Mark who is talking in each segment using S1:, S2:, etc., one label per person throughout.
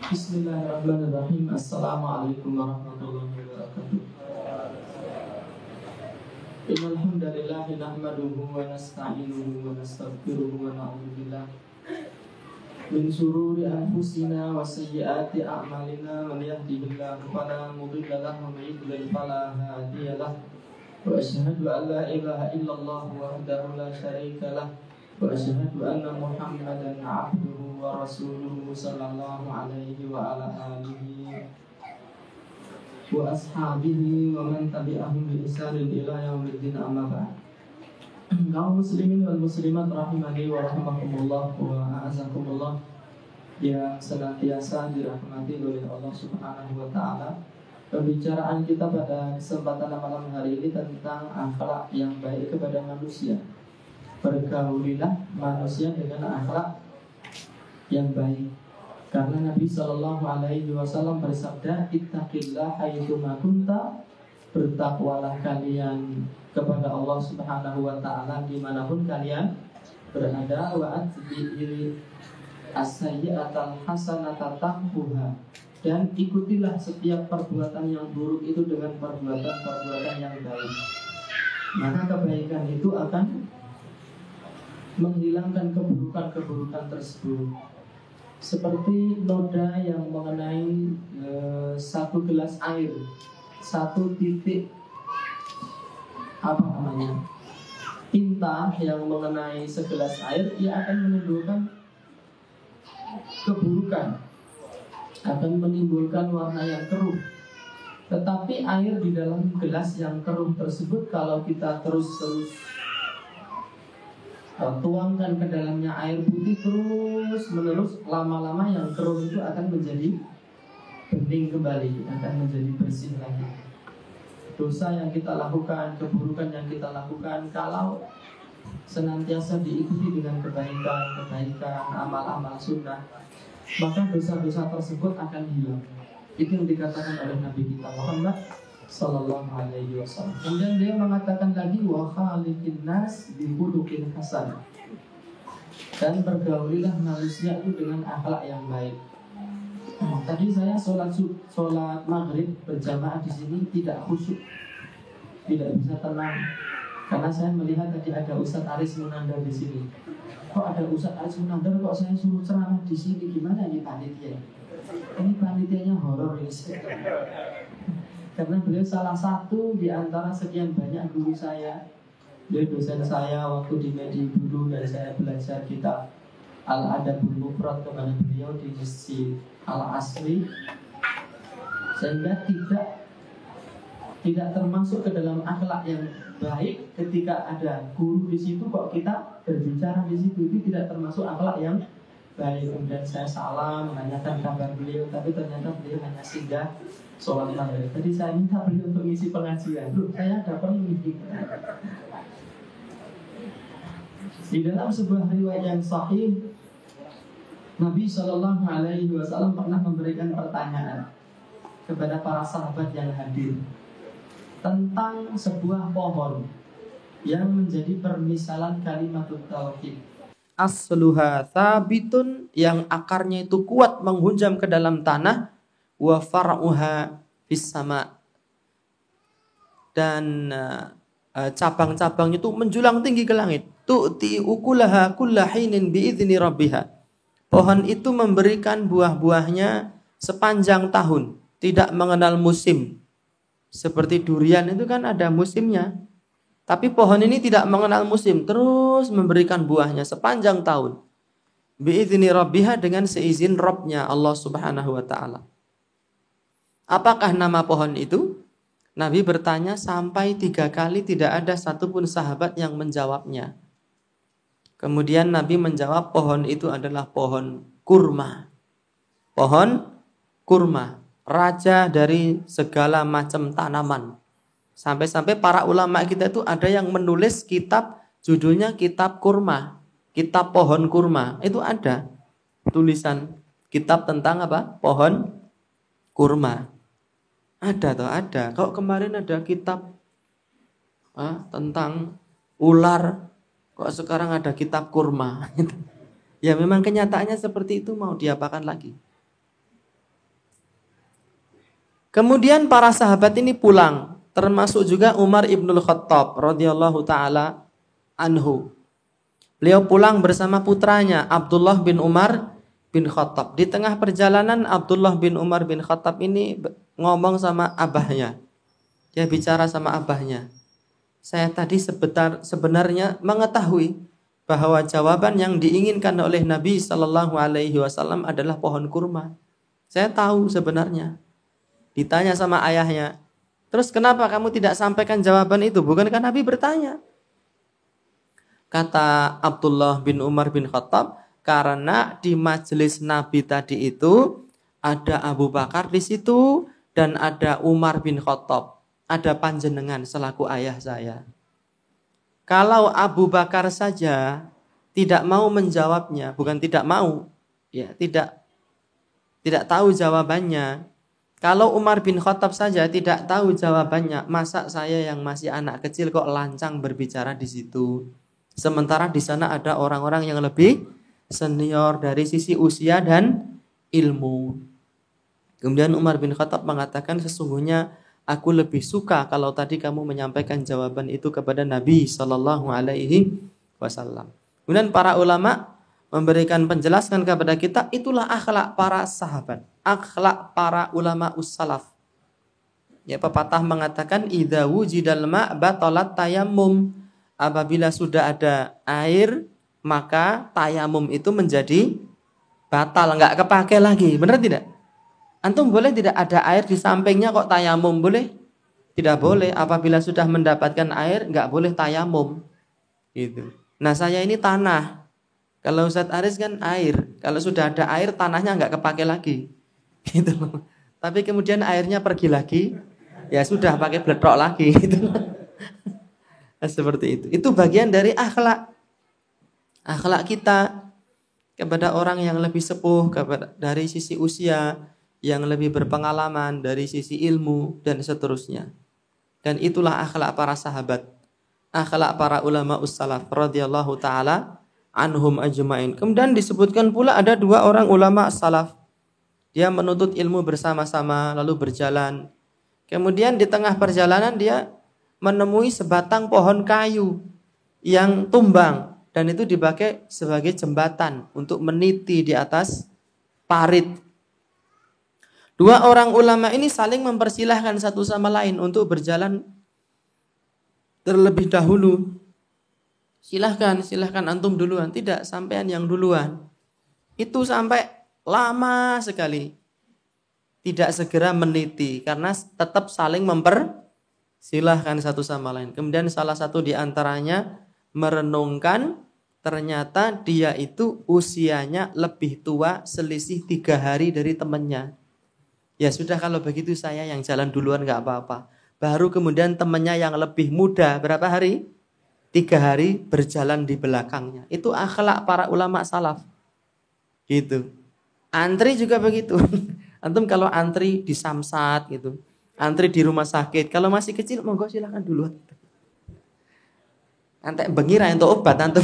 S1: Bismillahirrahmanirrahim. Assalamualaikum warahmatullahi wabarakatuh. Innal hamdalillah nahmaduhu wa nasta'inuhu wa nastaghfiruhu wa na'udzu billah min shururi anfusina wa sayyiati a'malina. Man yahdihillahu fala mudilla lahu wa man yudlil fala hadiya lahu. Wa asyhadu an la ilaha illallah wahdahu la syarika lahu wa asyhadu anna Muhammadan 'abduhu wa rasuluhu sallallahu alaihi wa ala alihi wa ashabihi wa man tabi'ahum bi ihsanin ila yaumiddin, amma ba'd. Kaum muslimin wal muslimat rahimani wa rahimakumullah wa a'azakumullah yang senantiasa dirahmati oleh Allah Subhanahu wa taala. Pembicaraan kita pada kesempatan malam hari ini tentang akhlak yang baik kepada manusia. Bergaulilah manusia dengan akhlak yang baik. Karena Nabi Shallallahu Alaihi Wasallam bersabda, ittaqillah haitsuma kunta, bertakwalah kalian kepada Allah Subhanahu Wa Taala dimanapun kalian berada. Wa atbi'il as-sayyi'atal hasanata tamhuha, dan ikutilah setiap perbuatan yang buruk itu dengan perbuatan-perbuatan yang baik. Maka kebaikan itu akan menghilangkan keburukan-keburukan tersebut. Seperti noda yang mengenai satu gelas air, satu titik tinta yang mengenai segelas air, ia akan menimbulkan keburukan, akan menimbulkan warna yang keruh. Tetapi air di dalam gelas yang keruh tersebut, kalau kita terus tuangkan ke dalamnya air putih terus menerus, lama-lama yang keruh itu akan menjadi bening kembali, akan menjadi bersih lagi. Dosa yang kita lakukan, keburukan yang kita lakukan, kalau senantiasa diikuti dengan kebaikan, amal-amal sunnah, maka dosa-dosa tersebut akan hilang. Itu yang dikatakan oleh Nabi kita Muhammad Sallallahu Alaihi Wasallam. Kemudian dia mengatakan lagi, wa khaliqin nas bi khuluqin hasan, dan bergaulilah manusia itu dengan akhlak yang baik. Tadi saya sholat maghrib berjamaah di sini tidak khusyuk, tidak bisa tenang, karena saya melihat tadi ada Ustaz Aris Munandar di sini. Kok ada Ustaz Aris Munandar, kok saya suruh ceramah di sini? Gimana ini panitia? Ini panitianya horor ya. Karena beliau salah satu di antara sekian banyak guru saya. Beliau dosen saya waktu di Medi dulu, dan saya belajar kitab Al-Adabul Mufrad kepada beliau di Masjid Al-Asri. Sehingga tidak termasuk ke dalam akhlak yang baik ketika ada guru di situ kok kita berbicara di situ, itu tidak termasuk akhlak yang baik. Kemudian saya salam menanyakan kabar beliau, tapi ternyata beliau hanya singgah sholat maghrib. Tadi saya minta beliau untuk ngisi pengajian. Saya ada perlu ini. Di dalam sebuah riwayat yang sahih, Nabi Shallallahu Alaihi Wasallam pernah memberikan pertanyaan kepada para sahabat yang hadir tentang sebuah pohon yang menjadi permisalan kalimatut tauhid. Asluha thabitun, yang akarnya itu kuat menghujam ke dalam tanah, wa far'uha fis sama, dan cabang-cabangnya itu menjulang tinggi ke langit. Tu'ti ukulaha kullahinin bi'izni rabbiha, pohon itu memberikan buah-buahnya sepanjang tahun, tidak mengenal musim. Seperti durian itu kan ada musimnya, tapi pohon ini tidak mengenal musim, terus memberikan buahnya sepanjang tahun. Bi'izni rabbiha, dengan seizin Rabbnya Allah Subhanahu wa ta'ala. Apakah nama pohon itu? Nabi bertanya sampai 3 kali, tidak ada satupun sahabat yang menjawabnya. Kemudian Nabi menjawab, pohon itu adalah pohon kurma. Pohon kurma, raja dari segala macam tanaman. Sampai-sampai para ulama kita itu ada yang menulis kitab, judulnya kitab kurma, kitab pohon kurma. Itu ada tulisan kitab tentang apa? Pohon kurma. Ada. Kalau kemarin ada kitab tentang ular, kok sekarang ada kitab kurma. Ya memang kenyataannya seperti itu, mau diapakan lagi.
S2: Kemudian para sahabat ini pulang, termasuk juga Umar ibnul Khattab radhiyallahu taala anhu. Beliau pulang bersama putranya Abdullah bin Umar bin Khattab. Di tengah perjalanan Abdullah bin Umar bin Khattab ini ngomong sama abahnya. Dia bicara sama abahnya. Saya tadi sebenarnya mengetahui bahwa jawaban yang diinginkan oleh Nabi Shallallahu Alaihi Wasallam adalah pohon kurma. Saya tahu sebenarnya. Ditanya sama ayahnya, terus kenapa kamu tidak sampaikan jawaban itu? Bukankah Nabi bertanya? Kata Abdullah bin Umar bin Khattab, karena di majelis Nabi tadi itu ada Abu Bakar di situ dan ada Umar bin Khattab, ada panjenengan selaku ayah saya. Kalau Abu Bakar saja tidak mau menjawabnya, bukan tidak mau, ya tidak tahu jawabannya. Kalau Umar bin Khattab saja tidak tahu jawabannya, masa saya yang masih anak kecil kok lancang berbicara di situ? Sementara di sana ada orang-orang yang lebih senior dari sisi usia dan ilmu. Kemudian Umar bin Khattab mengatakan, sesungguhnya aku lebih suka kalau tadi kamu menyampaikan jawaban itu kepada Nabi Shallallahu Alaihi Wasallam. Kemudian para ulama memberikan penjelasan kepada kita, itulah akhlak para sahabat, akhlak para ulama ussalaf. Ya, pepatah mengatakan idza wujidal ma' batalat tayammum. Apabila sudah ada air, maka tayamum itu menjadi batal, enggak kepake lagi. Benar tidak? Antum boleh tidak ada air di sampingnya kok tayamum boleh? Tidak boleh. Apabila sudah mendapatkan air, enggak boleh tayamum. Gitu. Nah, saya ini tanah. Kalau Ustadz Aris kan air. Kalau sudah ada air, tanahnya enggak kepake lagi. Gitu. Tapi kemudian airnya pergi lagi, ya sudah pakai bletrok lagi. Gitu. Nah, seperti itu. Itu bagian dari akhlak. Akhlak kita kepada orang yang lebih sepuh, dari sisi usia, yang lebih berpengalaman, dari sisi ilmu, dan seterusnya. Dan itulah akhlak para sahabat. Akhlak para ulama ussalaf radhiyallahu ta'ala anhum ajma'in. Kemudian disebutkan pula ada dua orang ulama salaf. Dia menuntut ilmu bersama-sama lalu berjalan. Kemudian di tengah perjalanan dia menemui sebatang pohon kayu yang tumbang dan itu dipakai sebagai jembatan untuk meniti di atas parit. Dua orang ulama ini saling mempersilahkan satu sama lain untuk berjalan terlebih dahulu. Silahkan antum duluan. Tidak, sampean yang duluan. Itu sampai lama sekali. Tidak segera meniti karena tetap saling mempersilahkan satu sama lain. Kemudian salah satu di antaranya merenungkan ternyata dia itu usianya lebih tua selisih 3 hari dari temannya. Ya sudah, kalau begitu saya yang jalan duluan gak apa-apa. Baru kemudian temannya yang lebih muda berapa hari? 3 hari berjalan di belakangnya. Itu akhlak para ulama salaf. Gitu. Antri juga begitu. Antum kalau antri di samsat gitu, antri di rumah sakit, kalau masih kecil monggo silakan duluan. Antek bengira untuk obat antum.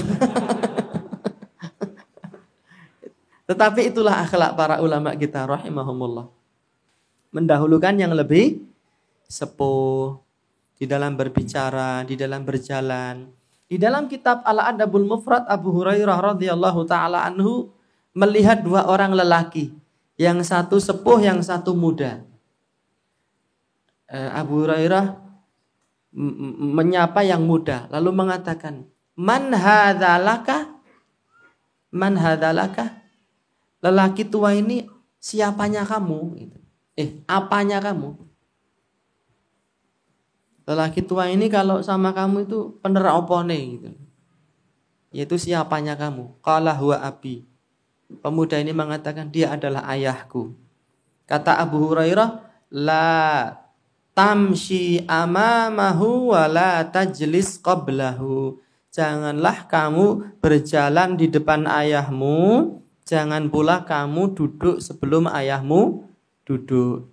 S2: Tetapi itulah akhlak para ulama kita rahimahumullah. Mendahulukan yang lebih sepuh di dalam berbicara, di dalam berjalan. Di dalam kitab Al-Adabul Mufrad, Abu Hurairah radhiyallahu taala anhu melihat 2 orang lelaki, yang satu sepuh, yang satu muda. Abu Hurairah menyapa yang muda lalu mengatakan, "Man hadzalaka? Man hadzalaka?" Lelaki tua ini siapanya kamu? Apanya kamu? Lelaki tua ini kalau sama kamu itu penerang opone gitu. Yaitu siapanya kamu? Qala huwa abi. Pemuda ini mengatakan dia adalah ayahku. Kata Abu Hurairah, la tamshi amamahu wa la tajlis qablahu. Janganlah kamu berjalan di depan ayahmu, jangan pula kamu duduk sebelum ayahmu duduk.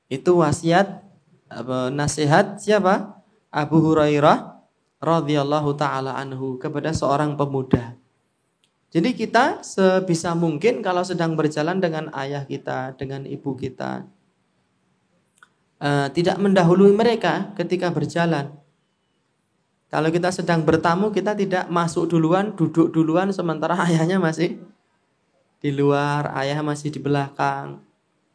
S2: Itu wasiat nasihat siapa? Abu Hurairah radhiyallahu taala anhu kepada seorang pemuda. Jadi kita sebisa mungkin kalau sedang berjalan dengan ayah kita, dengan ibu kita, tidak mendahului mereka ketika berjalan. Kalau kita sedang bertamu, kita tidak masuk duluan, duduk duluan, sementara ayahnya masih di luar, ayah masih di belakang.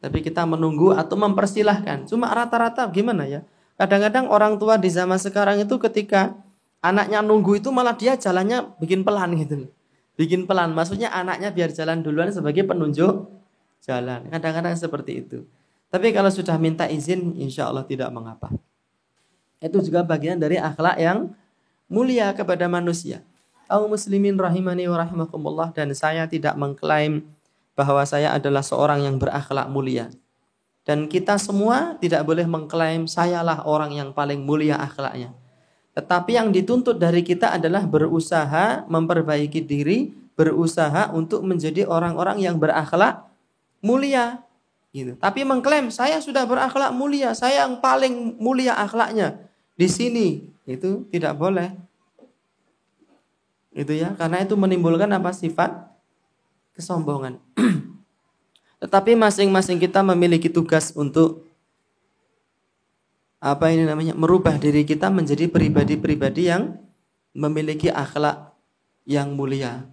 S2: Tapi kita menunggu atau mempersilahkan. Cuma rata-rata gimana ya? Kadang-kadang orang tua di zaman sekarang itu ketika anaknya nunggu itu malah dia jalannya bikin pelan gitu. Bikin pelan, maksudnya anaknya biar jalan duluan sebagai penunjuk jalan. Kadang-kadang seperti itu. Tapi kalau sudah minta izin, insya Allah tidak mengapa. Itu juga bagian dari akhlak yang mulia kepada manusia. Kaum muslimin rahimani wa rahimakumullah, dan saya tidak mengklaim bahwa saya adalah seorang yang berakhlak mulia. Dan kita semua tidak boleh mengklaim sayalah orang yang paling mulia akhlaknya. Tetapi yang dituntut dari kita adalah berusaha memperbaiki diri, berusaha untuk menjadi orang-orang yang berakhlak mulia. Gitu. Tapi mengklaim saya sudah berakhlak mulia, saya yang paling mulia akhlaknya di sini, itu tidak boleh. Itu ya, karena itu menimbulkan apa? Sifat kesombongan. Tetapi masing-masing kita memiliki tugas untuk merubah diri kita menjadi pribadi-pribadi yang memiliki akhlak yang mulia.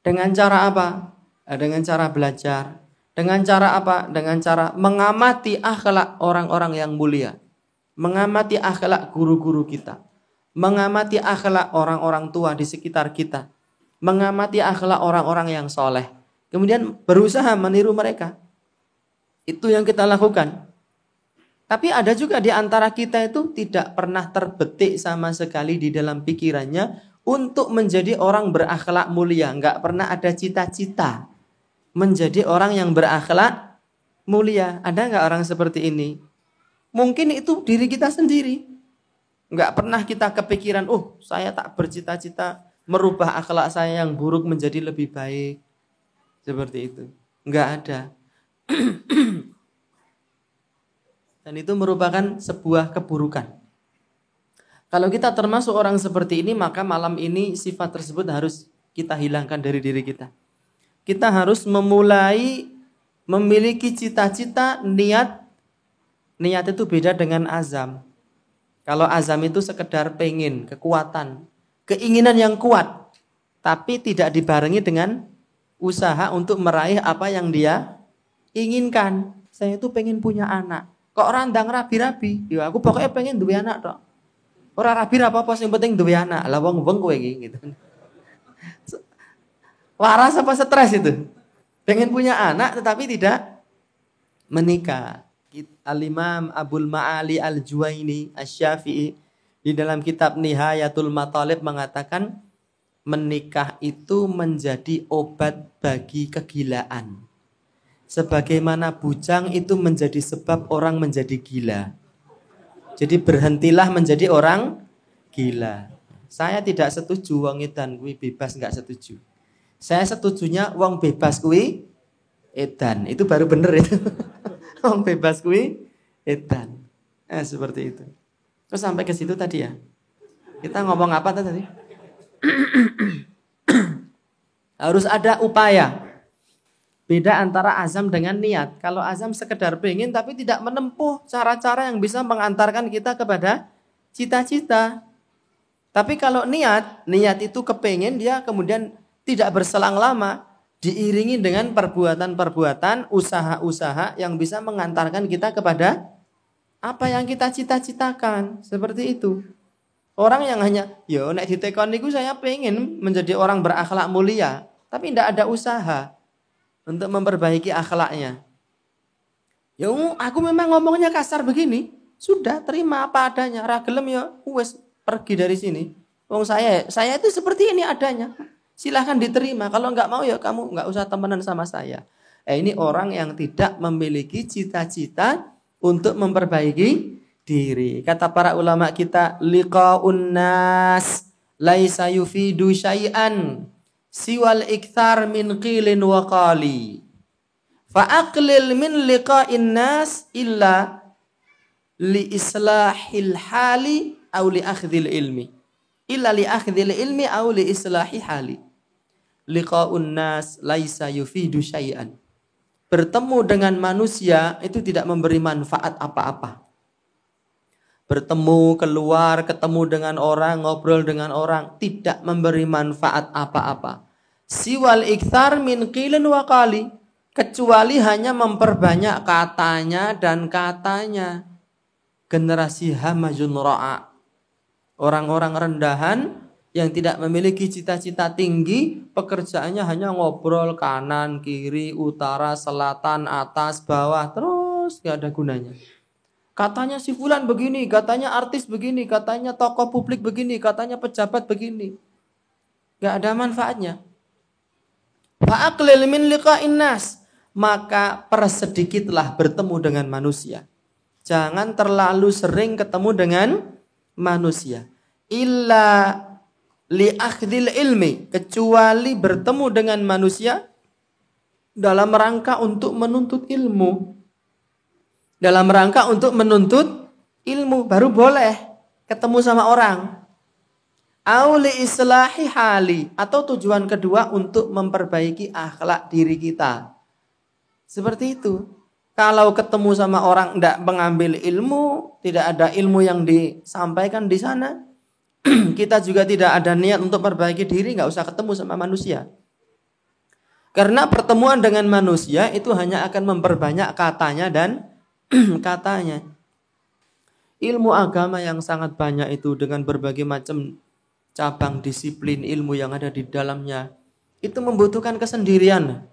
S2: Dengan cara apa? Dengan cara belajar. Dengan cara apa? Dengan cara mengamati akhlak orang-orang yang mulia. Mengamati akhlak guru-guru kita. Mengamati akhlak orang-orang tua di sekitar kita. Mengamati akhlak orang-orang yang soleh. Kemudian berusaha meniru mereka. Itu yang kita lakukan. Tapi ada juga di antara kita itu tidak pernah terbetik sama sekali di dalam pikirannya untuk menjadi orang berakhlak mulia. Enggak pernah ada cita-cita menjadi orang yang berakhlak mulia. Ada enggak orang seperti ini? Mungkin itu diri kita sendiri. Enggak pernah kita kepikiran, saya tak bercita-cita merubah akhlak saya yang buruk menjadi lebih baik. Seperti itu. Enggak ada. Dan itu merupakan sebuah keburukan. Kalau kita termasuk orang seperti ini, maka malam ini sifat tersebut harus kita hilangkan dari diri kita. Kita harus memulai memiliki cita-cita, niat. Niat itu beda dengan azam. Kalau azam itu sekedar pengen, kekuatan, keinginan yang kuat, tapi tidak dibarengi dengan usaha untuk meraih apa yang dia inginkan. Saya itu pengen punya anak. Kok randang rabi-rabi? Ya aku pokoknya pengen duwe anak tok. Ora rabi apa-apa sing penting duwe anak. Lah wong kowe iki gitu. Waras apa stres itu? Pengen punya anak tetapi tidak menikah. Al-Imam Abul Ma'ali Al-Juwaini Asy-Syafi'i di dalam kitab Nihayatul Matalib mengatakan menikah itu menjadi obat bagi kegilaan. Sebagaimana bujang itu menjadi sebab orang menjadi gila. Jadi berhentilah menjadi orang gila. Saya tidak setuju wong edan kuwi bebas, enggak setuju. Saya setujunya wong bebas kuwi edan. Itu baru bener itu. Wong bebas kuwi edan. Seperti itu. Terus sampai ke situ tadi ya. Kita ngomong apa tadi? Harus ada upaya. Beda antara azam dengan niat. Kalau azam sekedar pengen tapi tidak menempuh cara-cara yang bisa mengantarkan kita kepada cita-cita. Tapi kalau niat itu kepengen, dia kemudian tidak berselang lama, diiringi dengan perbuatan-perbuatan, usaha-usaha yang bisa mengantarkan kita kepada apa yang kita cita-citakan. Seperti itu. Orang yang hanya, nek ditekon niku saya pengen menjadi orang berakhlak mulia, tapi tidak ada usaha untuk memperbaiki akhlaknya. Ya aku memang ngomongnya kasar begini, sudah terima apa adanya. Ra gelem ya wes pergi dari sini. Wong saya itu seperti ini adanya. Silahkan diterima. Kalau enggak mau ya kamu enggak usah temenan sama saya. Ini orang yang tidak memiliki cita-cita untuk memperbaiki diri. Kata para ulama kita, liqa'un nas laisa yufidu syai'an siwal ikthar min qilin wa qali. Fa aqlil min liqa'in nas illa li islahil hali aw li akhdhil ilmi. Illa li akhdhil ilmi aw li islahi hali. Liqa'un nas laisa yufidu syai'an. bertemu dengan manusia itu tidak memberi manfaat apa-apa. Bertemu, keluar, ketemu dengan orang, ngobrol dengan orang, tidak memberi manfaat apa-apa. Siwal ikthar min qilin wa qali, kecuali hanya memperbanyak katanya dan katanya. Generasi hamazun ra'a, orang-orang rendahan yang tidak memiliki cita-cita tinggi, pekerjaannya hanya ngobrol kanan, kiri, utara, selatan, atas, bawah, terus gak ada gunanya. Katanya si fulan begini, katanya artis begini, katanya tokoh publik begini, katanya pejabat begini. Gak ada manfaatnya. Fa'aqlil min liqa'in nas, maka persedikitlah bertemu dengan manusia. Jangan terlalu sering ketemu dengan manusia. Illa li'akhdil ilmi, kecuali bertemu dengan manusia dalam rangka untuk menuntut ilmu. Dalam rangka untuk menuntut ilmu, baru boleh ketemu sama orang. Auli islahi hali, atau tujuan kedua untuk memperbaiki akhlak diri kita. Seperti itu. Kalau ketemu sama orang tidak mengambil ilmu, tidak ada ilmu yang disampaikan di sana, kita juga tidak ada niat untuk perbaiki diri, nggak usah ketemu sama manusia. Karena pertemuan dengan manusia itu hanya akan memperbanyak katanya dan katanya. Ilmu agama yang sangat banyak itu dengan berbagai macam cabang disiplin ilmu yang ada di dalamnya, itu membutuhkan kesendirian.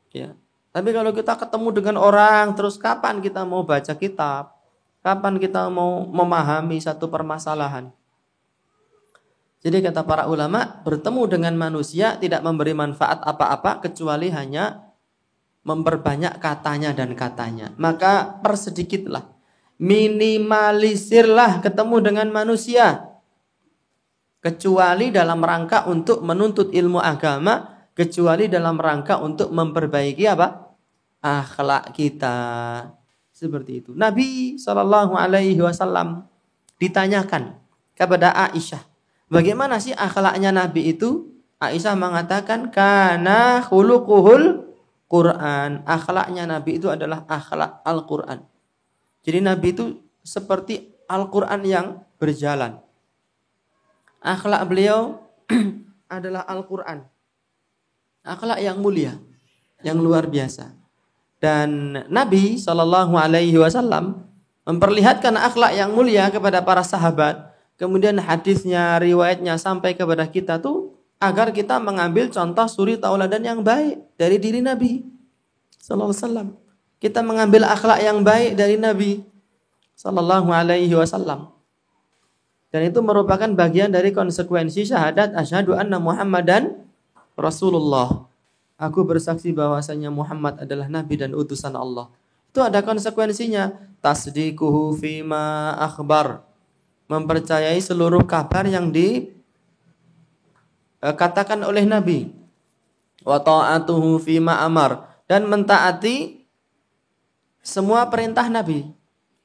S2: Ya. Tapi kalau kita ketemu dengan orang, terus kapan kita mau baca kitab? Kapan kita mau memahami satu permasalahan? Jadi kata para ulama, bertemu dengan manusia tidak memberi manfaat apa-apa kecuali hanya memperbanyak katanya dan katanya. Maka persedikitlah, minimalisirlah ketemu dengan manusia, kecuali dalam rangka untuk menuntut ilmu agama, kecuali dalam rangka untuk memperbaiki apa? Akhlak kita. Seperti itu. Nabi SAW ditanyakan kepada Aisyah, bagaimana sih akhlaknya Nabi itu? Aisyah mengatakan, kana khuluquhul Quran. Akhlaknya Nabi itu adalah akhlak Al-Quran. Jadi Nabi itu seperti Al-Quran yang berjalan. Akhlak beliau adalah Al-Quran. Akhlak yang mulia, yang luar biasa. Dan Nabi SAW memperlihatkan akhlak yang mulia kepada para sahabat. Kemudian hadisnya, riwayatnya sampai kepada kita tuh agar kita mengambil contoh suri tauladan yang baik dari diri Nabi sallallahu alaihi wasallam. Kita mengambil akhlak yang baik dari Nabi sallallahu alaihi wasallam. Dan itu merupakan bagian dari konsekuensi syahadat asyhadu anna Muhammadan Rasulullah. Aku bersaksi bahwasanya Muhammad adalah nabi dan utusan Allah. Itu ada konsekuensinya. Tasdiquhu fima akhbar. Mempercayai seluruh kabar yang katakan oleh Nabi, wa ta'atuhu fima amar, dan mentaati semua perintah Nabi,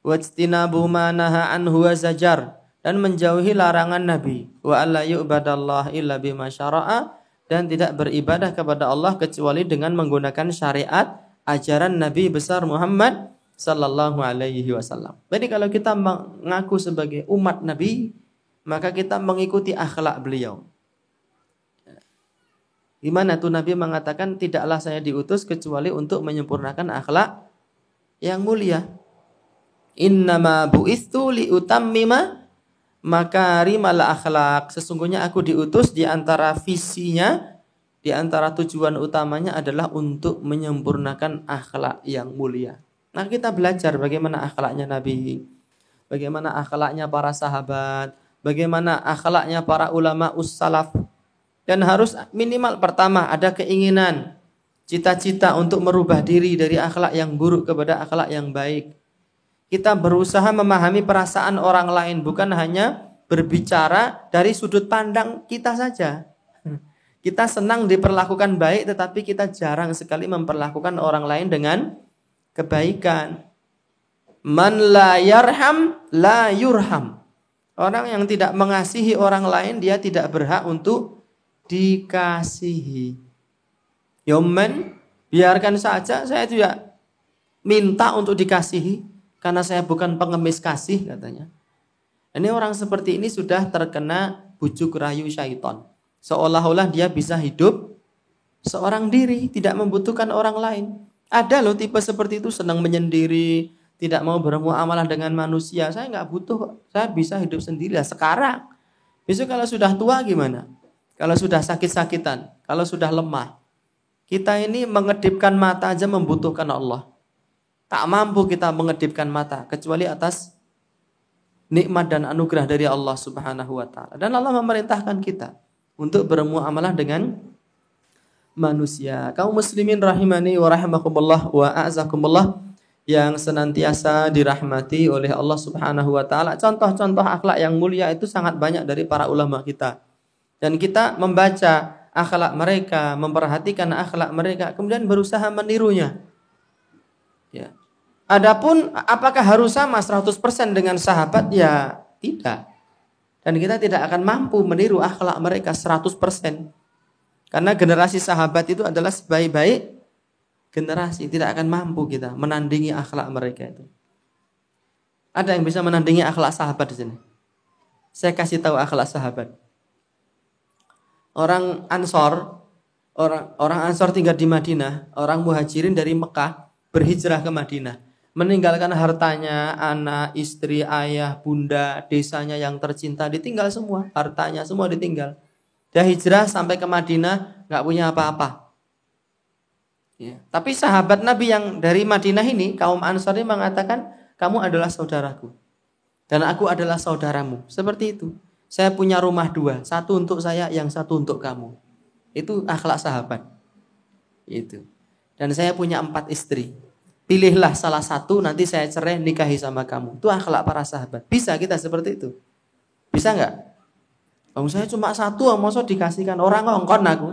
S2: wa ijtinabu ma naha anhu wa zajar, dan menjauhi larangan Nabi, wa alla yu'badallah illa bima syara'a, dan tidak beribadah kepada Allah kecuali dengan menggunakan syariat ajaran Nabi besar Muhammad sallallahu alaihi wasallam. Jadi kalau kita mengaku sebagai umat Nabi, maka kita mengikuti akhlak beliau. Di mana tuh Nabi mengatakan, tidaklah saya diutus kecuali untuk menyempurnakan akhlak yang mulia. Innama bu'istu liutammima makarimal akhlak. Sesungguhnya aku diutus di antara visinya, di antara tujuan utamanya adalah untuk menyempurnakan akhlak yang mulia. Nah, kita belajar bagaimana akhlaknya Nabi, bagaimana akhlaknya para sahabat, bagaimana akhlaknya para ulama ussalaf. Dan harus minimal pertama ada keinginan, cita-cita untuk merubah diri dari akhlak yang buruk kepada akhlak yang baik. Kita berusaha memahami perasaan orang lain, bukan hanya berbicara dari sudut pandang kita saja. Kita senang diperlakukan baik, tetapi kita jarang sekali memperlakukan orang lain dengan kebaikan. Man la yarham la yurham. Orang yang tidak mengasihi orang lain, dia tidak berhak untuk dikasihi. Yawman Biarkan saja, saya juga minta untuk dikasihi karena saya bukan pengemis kasih katanya. Ini orang seperti ini sudah terkena bujuk rayu syaitan. Seolah-olah dia bisa hidup seorang diri, tidak membutuhkan orang lain. Ada loh tipe seperti itu, senang menyendiri, tidak mau bermuamalah dengan manusia. Saya nggak butuh, saya bisa hidup sendiri. Sekarang, besok kalau sudah tua gimana? Kalau sudah sakit-sakitan, kalau sudah lemah. Kita ini mengedipkan mata aja membutuhkan Allah. Tak mampu kita mengedipkan mata, kecuali atas nikmat dan anugerah dari Allah Subhanahu wa ta'ala. Dan Allah memerintahkan kita untuk bermuamalah dengan manusia. Kaum muslimin rahimani wa rahimakumullah wa a'azakumullah yang senantiasa dirahmati oleh Allah Subhanahu wa taala. Contoh-contoh akhlak yang mulia itu sangat banyak dari para ulama kita. Dan kita membaca akhlak mereka, memperhatikan akhlak mereka, kemudian berusaha menirunya. Ya. Adapun apakah harus sama 100% dengan sahabat? Ya, tidak. Dan kita tidak akan mampu meniru akhlak mereka 100%. Karena generasi sahabat itu adalah sebaik-baik generasi. Tidak akan mampu kita menandingi akhlak mereka itu. Ada yang bisa menandingi akhlak sahabat di sini? Saya kasih tahu akhlak sahabat. Orang Ansor tinggal di Madinah. Orang Muhajirin dari Mekah berhijrah ke Madinah. Meninggalkan hartanya, anak, istri, ayah, bunda, desanya yang tercinta. Ditinggal semua. Hartanya semua ditinggal. Dia hijrah sampai ke Madinah, gak punya apa-apa. Ya. Tapi sahabat Nabi yang dari Madinah ini, kaum Ansor ini mengatakan, kamu adalah saudaraku. Dan aku adalah saudaramu. Seperti itu. Saya punya rumah 2. Satu untuk saya, yang satu untuk kamu. Itu akhlak sahabat. Itu. Dan saya punya 4 istri. Pilihlah salah satu, nanti saya cerai, nikahi sama kamu. Itu akhlak para sahabat. Bisa kita seperti itu? Bisa gak? Oh, saya cuma 1, masa dikasihkan orang ngongkon aku.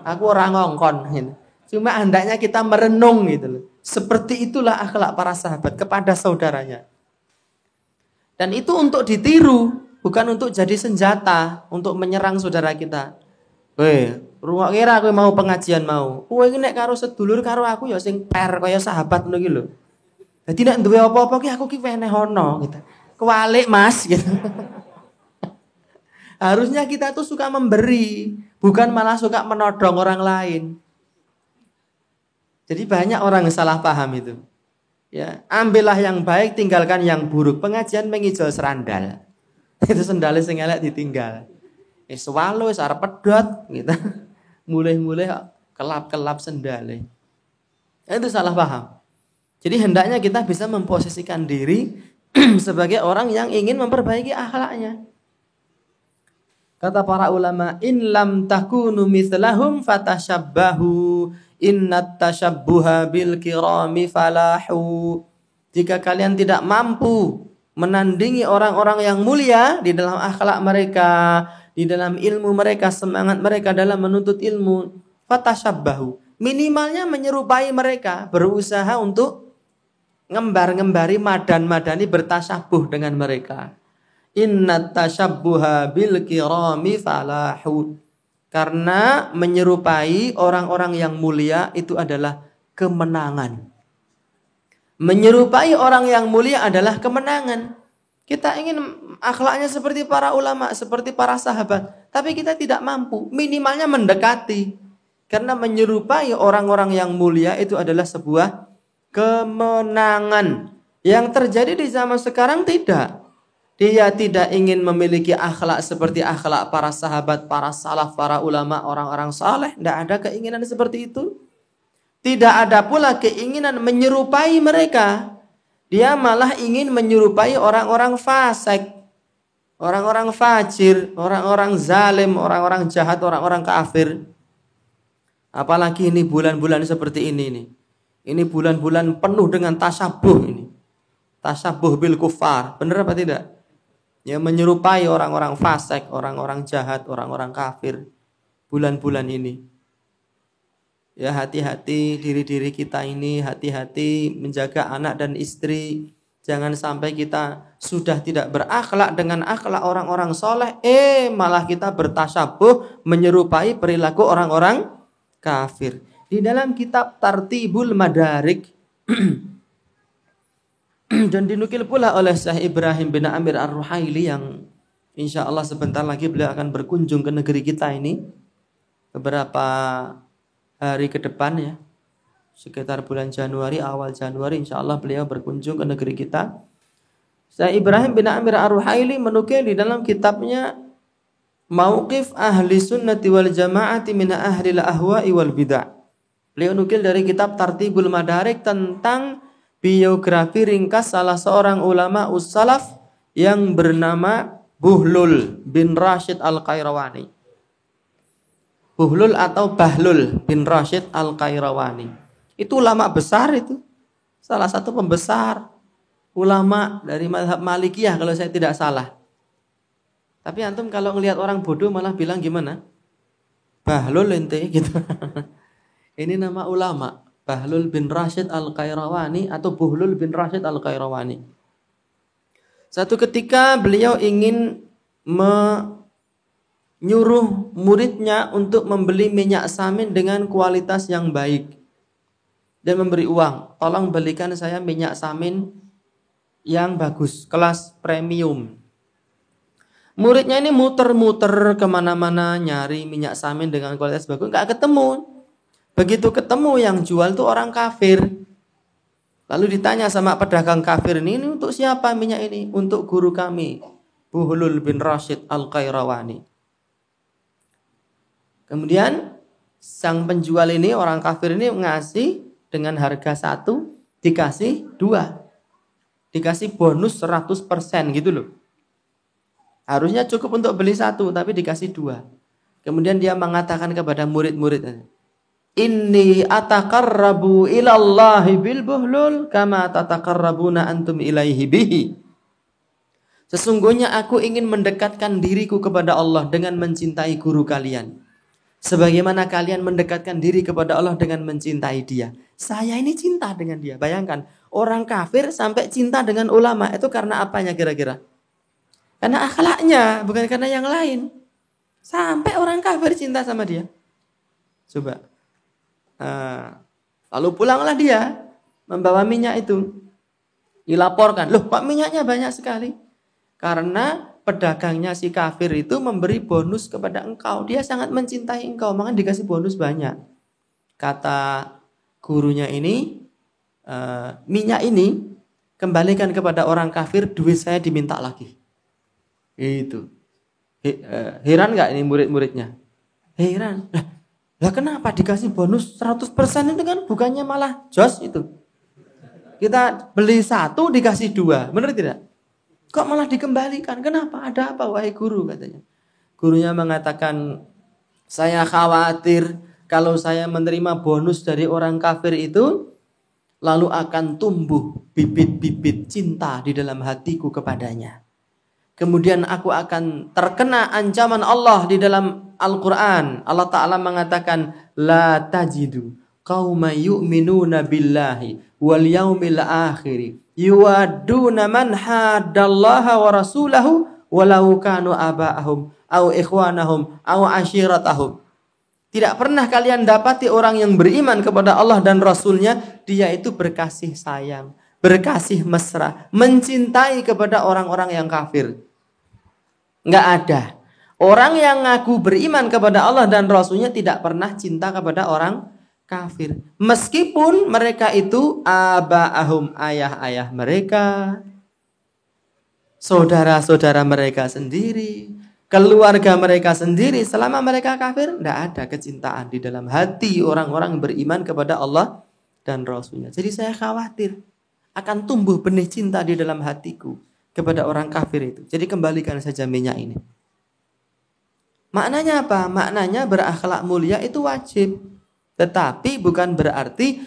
S2: Aku orang ngongkon. Gitu. Cuma hendaknya kita merenung gitu loh. Seperti itulah akhlak para sahabat kepada saudaranya. Dan itu untuk ditiru, bukan untuk jadi senjata untuk menyerang saudara kita. Weh, ruang kira aku mau pengajian mau. Kowe iki nek karo sedulur karo aku ya sing per kaya sahabat ngono iki lho. Dadi nek duwe apa-apa ki aku ki weneh ono gitu. Kewalik Mas gitu. Harusnya kita tuh suka memberi, bukan malah suka menodong orang lain. Jadi banyak orang yang salah paham itu. Ya, ambillah yang baik, tinggalkan yang buruk. Pengajian mengijol serandal. Itu sendalnya sing elek ditinggal. Swalo wis arep pedhot gitu. Mulai-mulai kelap-kelap sendale. Itu salah paham. Jadi hendaknya kita bisa memposisikan diri sebagai orang yang ingin memperbaiki akhlaknya. Kata para ulama, in lam takunu mithlahum fatashabbahu, innat tashabbuha bil kirami falahu. Jika kalian tidak mampu menandingi orang-orang yang mulia di dalam akhlak mereka, di dalam ilmu mereka, semangat mereka dalam menuntut ilmu, fatashabbahu. Minimalnya menyerupai mereka, berusaha untuk ngembar-ngembari, madan-madani, bertasyabuh dengan mereka. Innat tashabbuha bil kirami falahu. Karena menyerupai orang-orang yang mulia itu adalah kemenangan. Menyerupai orang yang mulia adalah kemenangan. Kita ingin akhlaknya seperti para ulama, seperti para sahabat, tapi kita tidak mampu. Minimalnya mendekati. Karena menyerupai orang-orang yang mulia itu adalah sebuah kemenangan. Yang terjadi di zaman sekarang tidak. Dia tidak ingin memiliki akhlak seperti akhlak para sahabat, para salaf, para ulama, orang-orang saleh. Tidak ada keinginan seperti itu. Tidak ada pula keinginan menyerupai mereka. Dia malah ingin menyerupai orang-orang fasik, orang-orang fajir, orang-orang zalim, orang-orang jahat, orang-orang kafir. Apalagi ini bulan-bulan seperti ini nih. Ini bulan-bulan penuh dengan tasyabuh ini. Tasyabuh bil kufar. Benar apa tidak? Ya, menyerupai orang-orang fasik, orang-orang jahat, orang-orang kafir bulan-bulan ini. Ya, hati-hati diri-diri kita ini, hati-hati menjaga anak dan istri. Jangan sampai kita sudah tidak berakhlak dengan akhlak orang-orang soleh, malah kita bertasyabuh menyerupai perilaku orang-orang kafir. Di dalam kitab Tartibul Madarik dan dinukil pula oleh Syekh Ibrahim bin Amir Ar-Ruhaili yang insya Allah sebentar lagi beliau akan berkunjung ke negeri kita ini beberapa hari ke depan ya, sekitar bulan Januari, awal Januari insya Allah beliau berkunjung ke negeri kita. Syekh Ibrahim bin Amir Ar-Ruhaili menukil di dalam kitabnya Mauqif Ahli Sunnati wal Jama'ati min Ahli al-Ahwa'i wal Bid'ah. Beliau nukil dari kitab Tartibul Madarik tentang biografi ringkas salah seorang ulama us-salaf yang bernama Buhlul bin Rashid Al-Qayrawani. Buhlul atau Bahlul bin Rashid Al-Qayrawani. Itu ulama besar itu. Salah satu pembesar ulama dari mazhab Malikiyah kalau saya tidak salah. Tapi antum kalau ngelihat orang bodoh malah bilang gimana? Bahlul ente gitu. Ini nama ulama. Bahlul bin Rashid Al-Qayrawani atau Buhlul bin Rashid Al-Qayrawani. Satu ketika beliau ingin menyuruh muridnya untuk membeli minyak samin dengan kualitas yang baik. Dan memberi uang. Tolong belikan saya minyak samin yang bagus, kelas premium. Muridnya ini muter-muter kemana-mana nyari minyak samin dengan kualitas bagus. Nggak ketemu. Begitu ketemu yang jual tuh orang kafir. Lalu ditanya sama pedagang kafir ini untuk siapa minyak ini? Untuk guru kami, Buhlul bin Rashid Al-Qayrawani. Kemudian sang penjual ini, orang kafir ini ngasih dengan harga 1, dikasih 2. Dikasih bonus 100% gitu loh. Harusnya cukup untuk beli 1, tapi dikasih 2. Kemudian dia mengatakan kepada murid-murid, Inni ataqarrabu ilallahi bil buhlul kama tataqarrabuna antum ilaihi bihi. Sesungguhnya aku ingin mendekatkan diriku kepada Allah dengan mencintai guru kalian. Sebagaimana kalian mendekatkan diri kepada Allah dengan mencintai dia. Saya ini cinta dengan dia. Bayangkan, orang kafir sampai cinta dengan ulama. Itu karena apanya kira-kira? Karena akhlaknya, bukan karena yang lain. Sampai orang kafir cinta sama dia. Coba. Lalu pulanglah dia membawa minyak itu. Dilaporkan, loh kok minyaknya banyak sekali? Karena pedagangnya si kafir itu memberi bonus kepada engkau. Dia sangat mencintai engkau, maka dikasih bonus banyak. Kata gurunya ini, minyak ini kembalikan kepada orang kafir, duit saya diminta lagi. Itu. Heran gak ini murid-muridnya? Heran. Lah kenapa dikasih bonus 100% itu kan bukannya malah jos itu. Kita beli 1 dikasih 2, benar tidak? Kok malah dikembalikan? Kenapa? Ada apa wahai guru katanya. Gurunya mengatakan, saya khawatir kalau saya menerima bonus dari orang kafir itu, lalu akan tumbuh bibit-bibit cinta di dalam hatiku kepadanya. Kemudian aku akan terkena ancaman Allah di dalam Al-Quran. Allah Ta'ala mengatakan, La tajidu qawma yu'minuna billahi wal yaumil akhiri yuwadduna man haddallaha wa rasulahu walau kanu aba'ahum au ikhwanahum au ashiratahum. Tidak pernah kalian dapati orang yang beriman kepada Allah dan Rasulnya, dia itu berkasih sayang, berkasih mesra, mencintai kepada orang-orang yang kafir. Enggak ada. Orang yang ngaku beriman kepada Allah dan Rasulnya tidak pernah cinta kepada orang kafir. Meskipun mereka itu aba'ahum, ayah-ayah mereka, saudara-saudara mereka sendiri, keluarga mereka sendiri, selama mereka kafir, tidak ada kecintaan di dalam hati orang-orang beriman kepada Allah dan Rasulnya. Jadi saya khawatir akan tumbuh benih cinta di dalam hatiku kepada orang kafir itu. Jadi kembalikan saja minyak ini. Maknanya apa? Maknanya berakhlak mulia itu wajib. Tetapi bukan berarti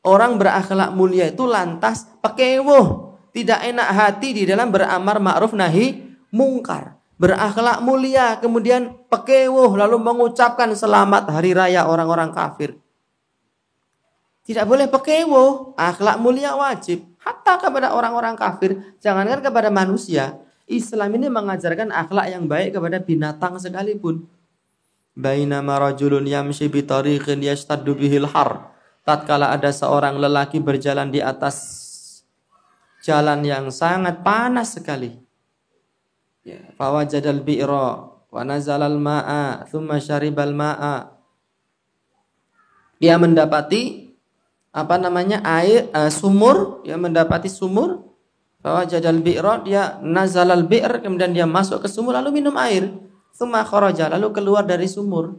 S2: orang berakhlak mulia itu lantas pekewuh, tidak enak hati di dalam beramar ma'ruf nahi mungkar. Berakhlak mulia kemudian pekewuh lalu mengucapkan selamat hari raya orang-orang kafir. Tidak boleh pekewuh, akhlak mulia wajib. Hatta kepada orang-orang kafir, jangankan kepada manusia. Islam ini mengajarkan akhlak yang baik kepada binatang sekalipun. Bainama rajulun yamshi bi tariqin yashtaddu bihil har. Tatkala ada seorang lelaki berjalan di atas jalan yang sangat panas sekali. Ya, fawajadal bi'ra wa nazalal ma'a thumma syaribal ma'a. Dia mendapati air sumur, dia mendapati sumur. Fawajadal bi'ra, dia nazalal bi'r, kemudian dia masuk ke sumur lalu minum air. Thumma kharaja, lalu keluar dari sumur.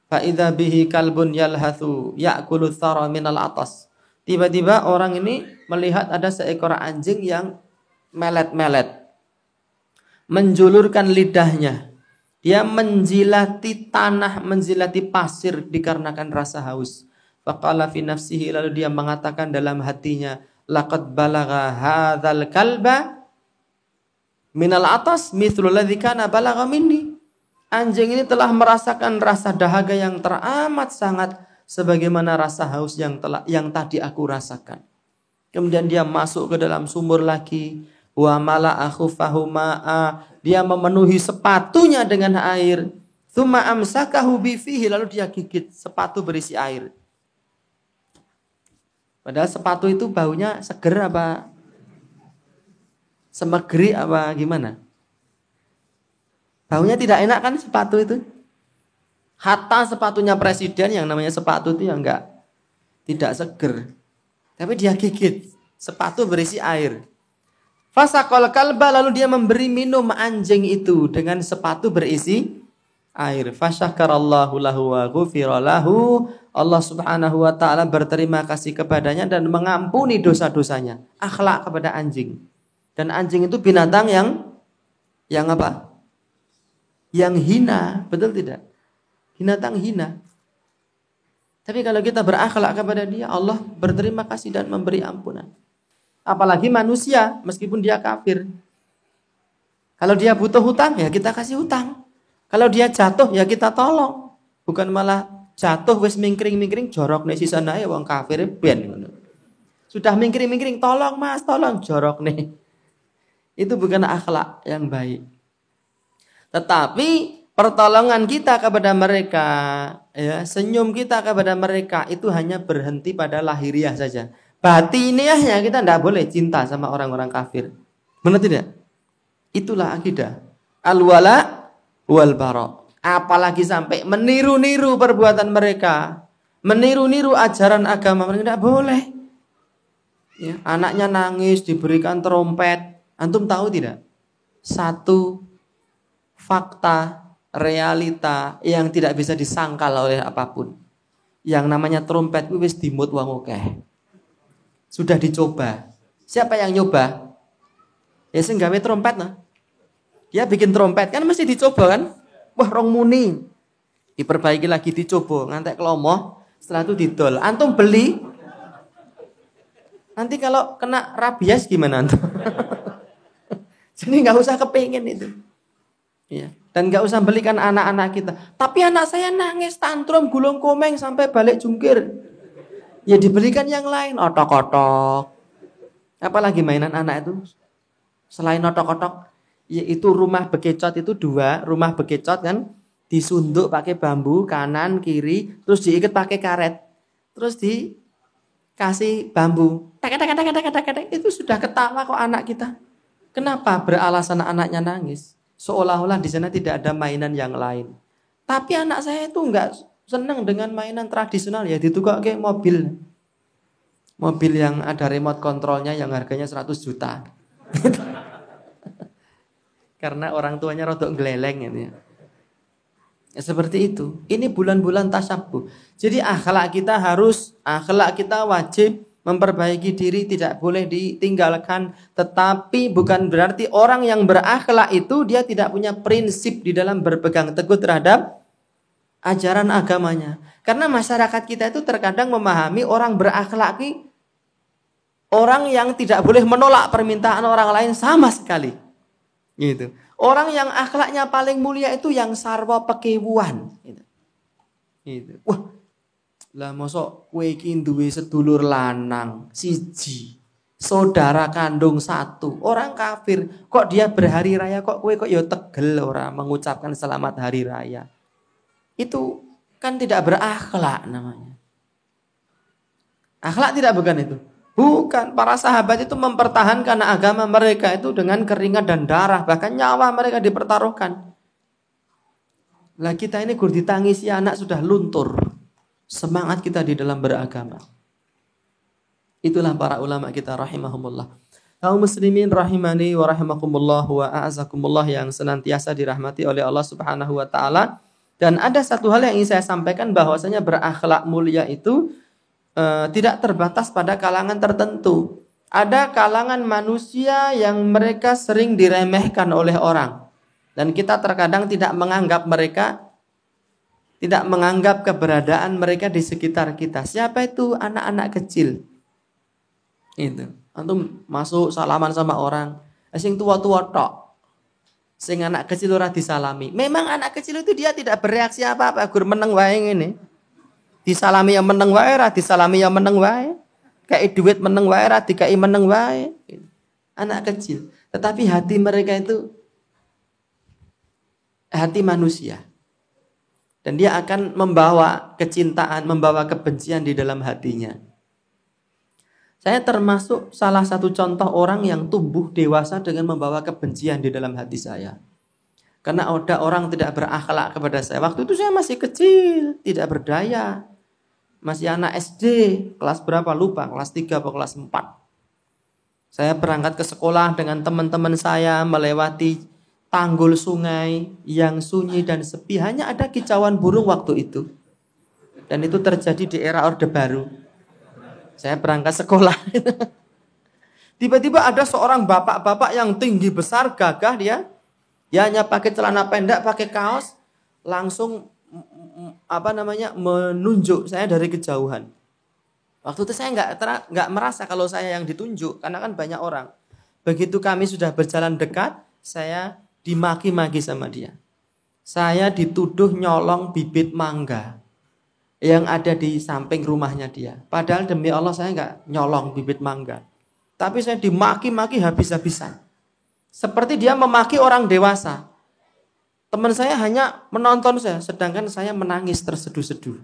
S2: Fa idza bihi kalbun yalhathu ya'kulu thara minal atas. Tiba-tiba orang ini melihat ada seekor anjing yang melet-melet, menjulurkan lidahnya. Dia menjilati tanah, menjilati pasir dikarenakan rasa haus. Faqala fi nafsihi, lalu dia mengatakan dalam hatinya, laqad balagha hadzal kalba minal atas mithlu alladzi kana balagha minni. Anjing ini telah merasakan rasa dahaga yang teramat sangat sebagaimana rasa haus yang tadi aku rasakan. Kemudian dia masuk ke dalam sumur lagi. Wa mala'a khuffahu ma'a, dia memenuhi sepatunya dengan air. Tsumma amsakahu bi fihi, lalu dia gigit sepatu berisi air. Padahal sepatu itu baunya seger apa semegeri apa gimana? Baunya tidak enak kan sepatu itu? Hatta sepatunya presiden yang namanya sepatu itu yang tidak seger. Tapi dia gigit sepatu berisi air. Fasaqal kalba, lalu dia memberi minum anjing itu dengan sepatu berisi air. Fasyakarallahu lahu wa ghufira lahu. Allah Subhanahu wa taala berterima kasih kepadanya dan mengampuni dosa-dosanya. Akhlak kepada anjing. Dan anjing itu binatang yang apa? Yang hina, betul tidak? Binatang hina. Tapi kalau kita berakhlak kepada dia, Allah berterima kasih dan memberi ampunan. Apalagi manusia, meskipun dia kafir. Kalau dia butuh hutang, ya kita kasih hutang. Kalau dia jatuh, ya kita tolong. Bukan malah jatuh wis mingkring-mingkring jorok nih sisa nae wong kafir ben. Sudah mingkring-mingkring, tolong Mas, tolong jorok nih. Itu bukan akhlak yang baik. Tetapi pertolongan kita kepada mereka, ya, senyum kita kepada mereka itu hanya berhenti pada lahiriah saja. Batiniahnya kita tidak boleh cinta sama orang-orang kafir. Benar tidak? Itulah akidah. Al-wala wal bara. Apalagi sampai meniru-niru perbuatan mereka, meniru-niru ajaran agama mereka, tidak boleh. Ya, anaknya nangis diberikan trompet. Antum tahu tidak? Satu fakta, realita yang tidak bisa disangkal oleh apapun. Yang namanya trompet wis dimut wong akeh. Sudah dicoba. Siapa yang nyoba? Ya sing gawe trompet nah. Dia bikin trompet kan mesti dicoba kan? Wah rong muni. Diperbaiki lagi dicoba, ngantek kelomoh, setelah itu didol. Antum beli. Nanti kalau kena rabies gimana antum? Jadi nggak usah kepingin itu. Ya. Dan nggak usah belikan anak-anak kita. Tapi anak saya nangis, tantrum, gulung komeng sampai balik jungkir. Ya dibelikan yang lain, otok-otok. Apalagi mainan anak itu? Selain otok-otok, yaitu rumah bekecot itu 2, rumah bekecot kan disunduk pakai bambu kanan kiri, terus diikat pakai karet, terus dikasih bambu. Tak, itu sudah ketawa kok anak kita. Kenapa? Beralasan anaknya nangis. Seolah-olah di sana tidak ada mainan yang lain. Tapi anak saya itu enggak senang dengan mainan tradisional, ya ditukar kayak mobil. Mobil yang ada remote kontrolnya yang harganya 100 juta. Karena orang tuanya rodok geleleng gitu ya. Ya seperti itu. Ini bulan-bulan tasyabuh. Jadi akhlak kita wajib memperbaiki diri, tidak boleh ditinggalkan. Tetapi bukan berarti orang yang berakhlak itu dia tidak punya prinsip di dalam berpegang teguh terhadap ajaran agamanya. Karena masyarakat kita itu terkadang memahami orang berakhlak ini orang yang tidak boleh menolak permintaan orang lain sama sekali. Gitu. Orang yang akhlaknya paling mulia itu yang sarwa pekewuan. Gitu. Wah, lah mosok kowe iki duwe sedulur lanang siji, saudara kandung 1, orang kafir, kok dia berhari raya kok kowe kok ya tegel ora mengucapkan selamat hari raya. itu kan tidak berakhlak namanya. Akhlak tidak bukan itu. Bukan, para sahabat itu mempertahankan agama mereka itu dengan keringat dan darah, bahkan nyawa mereka dipertaruhkan. Lah kita ini gur ditangisi anak sudah luntur semangat kita di dalam beragama. Itulah para ulama kita rahimahumullah. Kaum muslimin rahimani wa rahimakumullah wa a'azakumullah yang senantiasa dirahmati oleh Allah Subhanahu wa taala. Dan ada satu hal yang ingin saya sampaikan, bahwasanya berakhlak mulia itu tidak terbatas pada kalangan tertentu. Ada kalangan manusia yang mereka sering diremehkan oleh orang. Dan kita terkadang tidak menganggap keberadaan mereka di sekitar kita. Siapa itu? Anak-anak kecil. Itu. Antum masuk salaman sama orang, sing tua-tua tok. Sing anak kecil ora disalami. Memang anak kecil itu dia tidak bereaksi apa-apa, gur meneng wae ngene. Disalami yang meneng wae, ora disalami yang meneng wae. Kayak duit meneng wae, ora dikai meneng wae. Anak kecil. Tetapi hati mereka itu hati manusia. Dan dia akan membawa kecintaan, membawa kebencian di dalam hatinya. Saya termasuk salah satu contoh orang yang tumbuh dewasa dengan membawa kebencian di dalam hati saya. Karena ada orang tidak berakhlak kepada saya. Waktu itu saya masih kecil, tidak berdaya. Masih anak SD, kelas berapa lupa, kelas 3 atau kelas 4. Saya berangkat ke sekolah dengan teman-teman saya melewati tanggul sungai yang sunyi dan sepi, hanya ada kicauan burung waktu itu. Dan itu terjadi di era Orde Baru. Saya berangkat sekolah. Tiba-tiba ada seorang bapak-bapak yang tinggi besar, gagah dia. Dia hanya pakai celana pendek, pakai kaos, langsung menunjuk saya dari kejauhan. Waktu itu saya nggak merasa kalau saya yang ditunjuk, karena kan banyak orang. Begitu kami sudah berjalan dekat, saya dimaki-maki sama dia. Saya dituduh nyolong bibit mangga yang ada di samping rumahnya dia. Padahal demi Allah saya nggak nyolong bibit mangga. Tapi saya dimaki-maki habis-habisan. Seperti dia memaki orang dewasa. Teman saya hanya menonton saya, sedangkan saya menangis terseduh-seduh.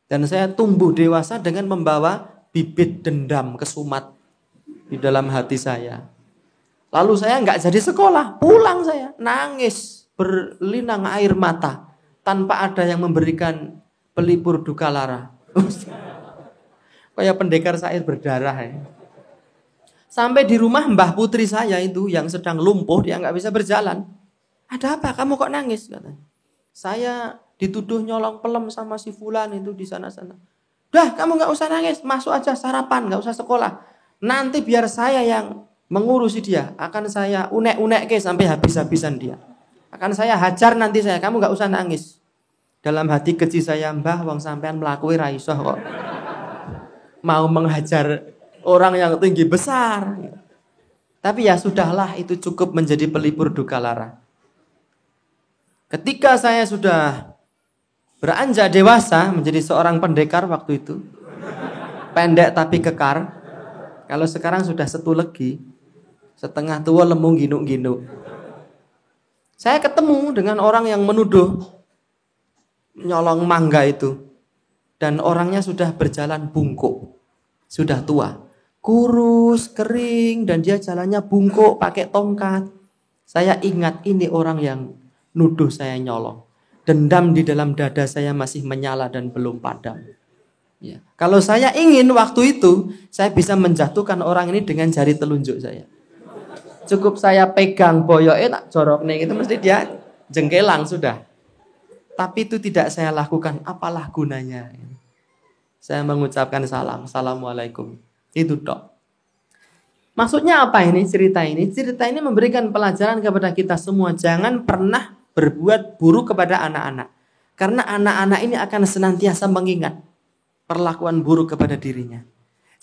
S2: Dan saya tumbuh dewasa dengan membawa bibit dendam kesumat di dalam hati saya. Lalu saya nggak jadi sekolah, pulang saya nangis berlinang air mata tanpa ada yang memberikan pelipur duka lara. Kayak pendekar syair berdarah ya. Sampai di rumah Mbah Putri saya itu yang sedang lumpuh, dia nggak bisa berjalan. Ada apa? Kamu kok nangis? Katanya. Saya dituduh nyolong pelem sama si Fulan itu di sana-sana. Dah, kamu nggak usah nangis, masuk aja sarapan, nggak usah sekolah. Nanti biar saya yang mengurusi dia, akan saya unek-unek sampai habis-habisan dia. Akan saya hajar nanti saya, kamu gak usah nangis. Dalam hati kecil saya, Mbah wong sampean mlakui ra iso kok. Mau menghajar orang yang tinggi besar. Tapi ya sudahlah, itu cukup menjadi pelipur duka lara. Ketika saya sudah beranjak dewasa menjadi seorang pendekar waktu itu, pendek tapi kekar. Kalau sekarang sudah setulegi, setengah tua lemu ginuk-ginuk. Saya ketemu dengan orang yang menuduh nyolong mangga itu. Dan orangnya sudah berjalan bungkuk. Sudah tua. Kurus, kering, dan dia jalannya bungkuk pakai tongkat. Saya ingat ini orang yang nuduh saya nyolong. Dendam di dalam dada saya masih menyala dan belum padam. Ya. Kalau saya ingin waktu itu, saya bisa menjatuhkan orang ini dengan jari telunjuk saya. Cukup saya pegang boyoke tak jorok nih, itu mesti dia jengkelang sudah. Tapi itu tidak saya lakukan, apalah gunanya. Saya mengucapkan salam, assalamualaikum. Itu tok. Maksudnya apa ini cerita ini? Cerita ini memberikan pelajaran kepada kita semua. Jangan pernah berbuat buruk kepada anak-anak. Karena anak-anak ini akan senantiasa mengingat perlakuan buruk kepada dirinya.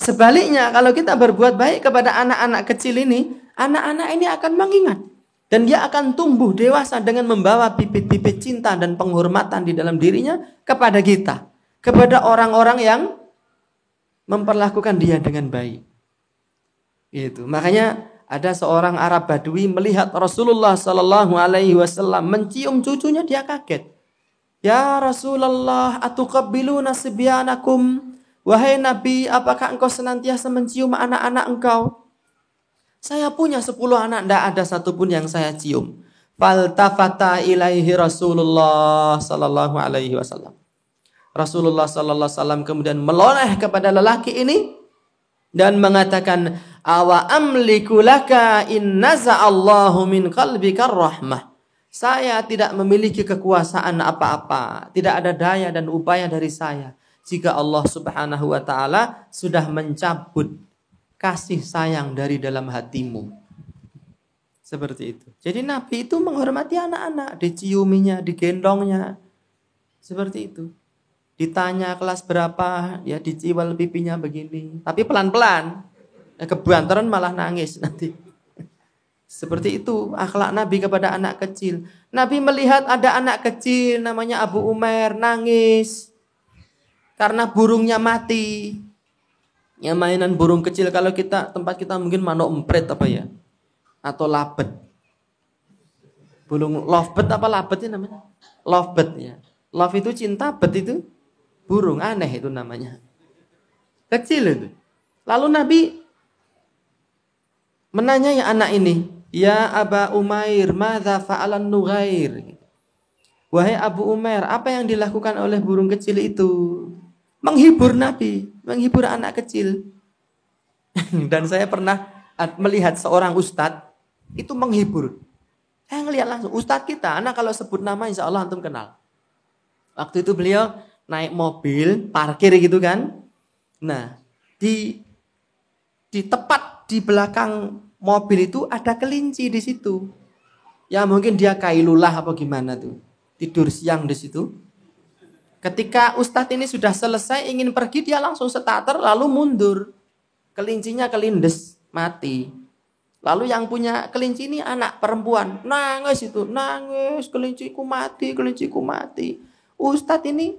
S2: Sebaliknya, kalau kita berbuat baik kepada anak-anak kecil ini, anak-anak ini akan mengingat. Dan dia akan tumbuh dewasa dengan membawa bibit-bibit cinta dan penghormatan di dalam dirinya kepada kita. Kepada orang-orang yang memperlakukan dia dengan baik. Itu. Makanya ada seorang Arab Badui melihat Rasulullah SAW mencium cucunya, dia kaget. Ya Rasulullah, atuqabbiluna sibyanakum? Wahai Nabi, apakah engkau senantiasa mencium anak-anak engkau? Saya punya 10 anak, tidak ada satupun yang saya cium. Faltafata ilaihi Rasulullah sallallahu alaihi wasallam. Rasulullah sallallahu alaihi wasallam kemudian meloneh kepada lelaki ini dan mengatakan, awa amliku laka in naza'allahu min qalbika rahmah. Saya tidak memiliki kekuasaan apa-apa, tidak ada daya dan upaya dari saya jika Allah Subhanahu wa taala sudah mencabut kasih sayang dari dalam hatimu. Seperti itu. Jadi Nabi itu menghormati anak-anak, diciuminya, digendongnya. Seperti itu. Ditanya kelas berapa, ya diciwal pipinya begini. Tapi pelan-pelan. Kebantaran malah nangis nanti. Seperti itu akhlak Nabi kepada anak kecil. Nabi melihat ada anak kecil namanya Abu Umair nangis karena burungnya mati. Ya mainan burung kecil, kalau tempat kita mungkin manuk empret apa ya? Atau labet. Burung lovebird apa labetnya namanya? Lovebird ya. Love itu cinta, bird itu burung, aneh itu namanya. Kecil itu. Lalu Nabi menanyai anak ini, ya Aba Umair, madza fa'alan nughair? Wahai Abu Umair, apa yang dilakukan oleh burung kecil itu? Menghibur Nabi, menghibur anak kecil. Dan saya pernah melihat seorang ustadz itu menghibur. Saya ngelihat langsung, ustadz kita, anak kalau sebut nama insya Allah antum kenal. Waktu itu beliau naik mobil, parkir gitu kan. Nah, di tepat di belakang mobil itu ada kelinci di situ. Ya mungkin dia kailulah apa gimana tuh. Tidur siang di situ. Ketika ustadz ini sudah selesai ingin pergi, dia langsung starter lalu mundur. Kelincinya kelindes, mati. Lalu yang punya kelinci ini anak perempuan, nangis itu, nangis, kelinciku mati. Ustadz ini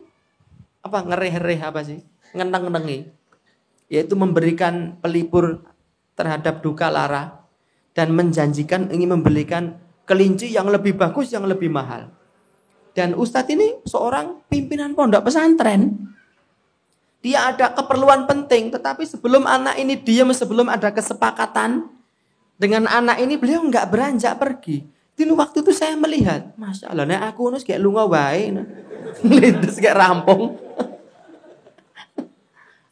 S2: apa ngereh-ngereh apa sih? Ngeneng-nengi. Yaitu memberikan pelipur terhadap duka lara dan menjanjikan ingin membelikan kelinci yang lebih bagus, yang lebih mahal. Dan ustadz ini seorang pimpinan pondok pesantren. Dia ada keperluan penting, tetapi sebelum anak ini diam, sebelum ada kesepakatan dengan anak ini, beliau nggak beranjak pergi. Di waktu itu saya melihat, masya Allah, nek aku nus kayak lunga wae, lindes kayak rampung.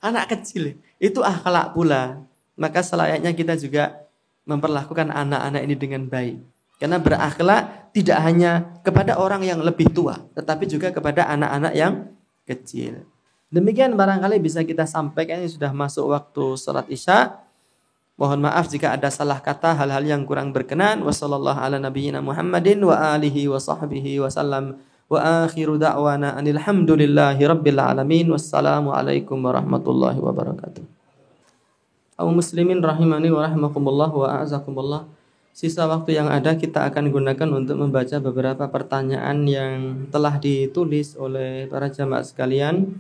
S2: Anak kecil itu akhlak pula. Maka selayaknya kita juga memperlakukan anak-anak ini dengan baik. Karena berakhlak tidak hanya kepada orang yang lebih tua, tetapi juga kepada anak-anak yang kecil. Demikian barangkali bisa kita sampaikan, ini sudah masuk waktu salat Isya. Mohon maaf jika ada salah kata, hal-hal yang kurang berkenan. Wassallallahu ala nabiyyina Muhammadin wa alihi wa sahbihi wa sallam. Wa akhiru da'wana anil hamdulillahi rabbil alamin. Wassalamualaikum warahmatullahi wabarakatuh. Kaum muslimin rahimani wa rahimakumullah wa a'azakumullah. Sisa waktu yang ada kita akan gunakan untuk membaca beberapa pertanyaan yang telah ditulis oleh para jamaah sekalian.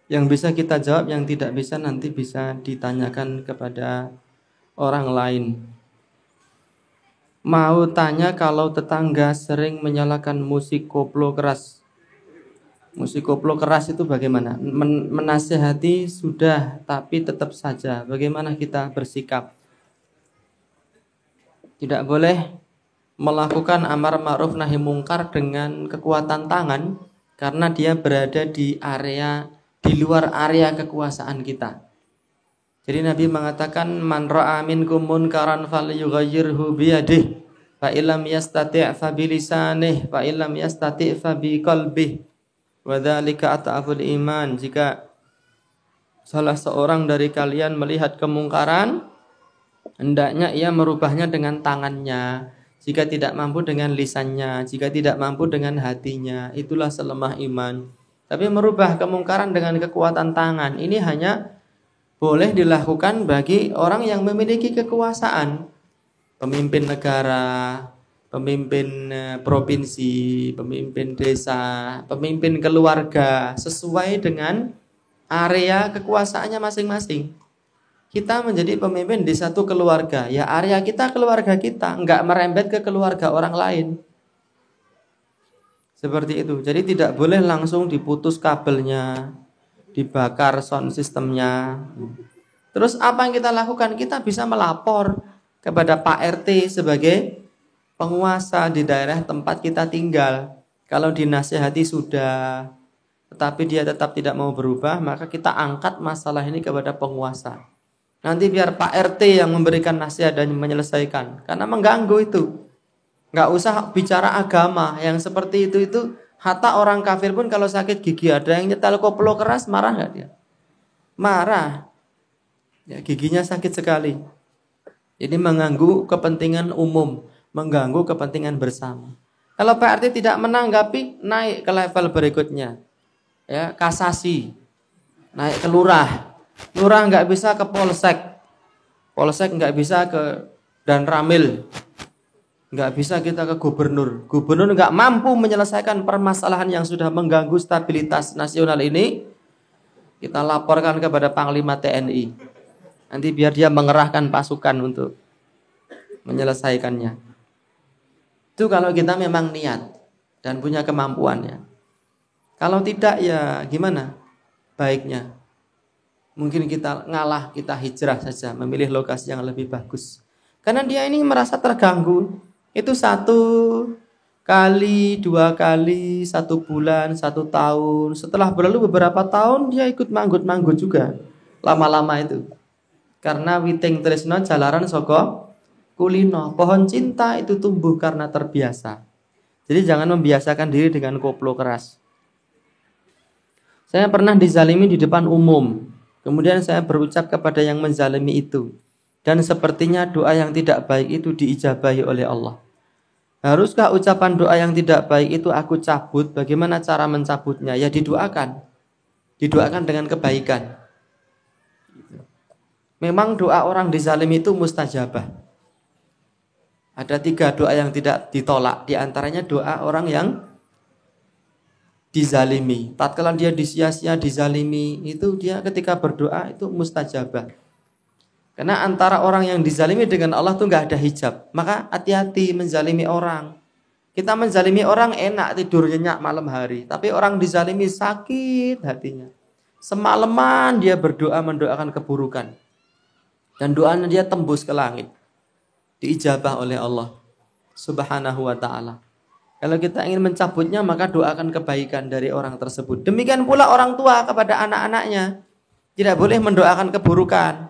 S2: Yang bisa kita jawab, yang tidak bisa nanti bisa ditanyakan kepada orang lain. Mau tanya, kalau tetangga sering menyalakan musik koplo keras. Musik koplo keras itu bagaimana? Menasihati sudah, tapi tetap saja. Bagaimana kita bersikap? Tidak boleh melakukan amar ma'ruf nahi mungkar dengan kekuatan tangan, karena dia berada di luar area kekuasaan kita. Jadi Nabi mengatakan, man ra'a minkum munkaran falyughayyirhu biyadihi, fa illam yastati' fa bilisanihi, fa illam yastati' fa biqalbihi, wa dzalika at'aful iman. Jika salah seorang dari kalian melihat kemungkaran, hendaknya ia merubahnya dengan tangannya. Jika tidak mampu dengan lisannya, jika tidak mampu dengan hatinya, itulah selemah iman. Tapi merubah kemungkaran dengan kekuatan tangan, ini hanya boleh dilakukan bagi orang yang memiliki kekuasaan. Pemimpin negara, pemimpin provinsi, pemimpin desa, pemimpin keluarga, sesuai dengan area kekuasaannya masing-masing. Kita menjadi pemimpin di satu keluarga, ya area kita keluarga kita, enggak merembet ke keluarga orang lain. Seperti itu. Jadi tidak boleh langsung diputus kabelnya, dibakar sound sistemnya. Terus apa yang kita lakukan? Kita bisa melapor kepada Pak RT sebagai penguasa di daerah tempat kita tinggal. Kalau dinasihati sudah, tetapi dia tetap tidak mau berubah, maka kita angkat masalah ini kepada penguasa. Nanti biar Pak RT yang memberikan nasihat dan menyelesaikan. Karena mengganggu itu. Nggak usah bicara agama. Yang seperti itu hatta orang kafir pun kalau sakit gigi ada yang nyetel koplo keras, marah nggak dia? Marah. Ya, giginya sakit sekali. Ini mengganggu kepentingan umum, mengganggu kepentingan bersama. Kalau Pak RT tidak menanggapi, naik ke level berikutnya. Ya, kasasi. Naik ke lurah. Lurah nggak bisa ke polsek. Polsek nggak bisa ke Danramil. Nggak bisa kita ke gubernur. Gubernur nggak mampu menyelesaikan permasalahan yang sudah mengganggu stabilitas nasional ini. Kita laporkan kepada Panglima TNI. Nanti biar dia mengerahkan pasukan untuk menyelesaikannya. Itu kalau kita memang niat dan punya kemampuannya. Kalau tidak ya gimana baiknya? Mungkin kita ngalah, kita hijrah saja, memilih lokasi yang lebih bagus. Karena dia ini merasa terganggu. Itu 1 kali, 2 kali, 1 bulan, 1 tahun. Setelah berlalu beberapa tahun dia ikut manggut-manggut juga. Lama-lama itu. Karena witing tresno jalaran saka kulino. Pohon cinta itu tumbuh karena terbiasa. Jadi jangan membiasakan diri dengan koplo keras. Saya pernah dizalimi di depan umum. Kemudian saya berucap kepada yang menzalimi itu. Dan sepertinya doa yang tidak baik itu diijabahi oleh Allah. Haruskah ucapan doa yang tidak baik itu aku cabut? Bagaimana cara mencabutnya? Ya didoakan. Didoakan dengan kebaikan. Memang doa orang dizalimi itu mustajabah. Ada 3 doa yang tidak ditolak. Di antaranya doa orang yang dizalimi. Tatkala dia disia-sia dizalimi, itu dia ketika berdoa itu mustajabah. Karena antara orang yang dizalimi dengan Allah tuh nggak ada hijab. Maka hati-hati menzalimi orang. Kita menzalimi orang enak tidur nyenyak malam hari. Tapi orang dizalimi sakit hatinya. Semalaman dia berdoa mendoakan keburukan. Dan doanya dia tembus ke langit. Diijabah oleh Allah Subhanahu wa ta'ala. Kalau kita ingin mencabutnya maka doakan kebaikan dari orang tersebut. Demikian pula orang tua kepada anak-anaknya. Tidak boleh mendoakan keburukan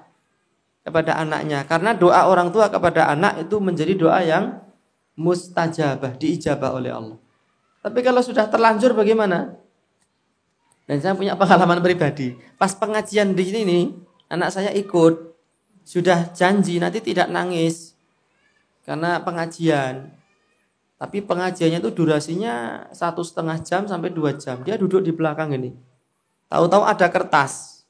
S2: kepada anaknya. Karena doa orang tua kepada anak itu menjadi doa yang mustajabah, diijabah oleh Allah. Tapi kalau sudah terlanjur bagaimana? Dan saya punya pengalaman pribadi. Pas pengajian di sini, anak saya ikut. Sudah janji nanti tidak nangis. Karena pengajian. Tapi pengajiannya itu durasinya 1,5 jam sampai 2 jam. Dia duduk di belakang ini. Tahu-tahu ada kertas.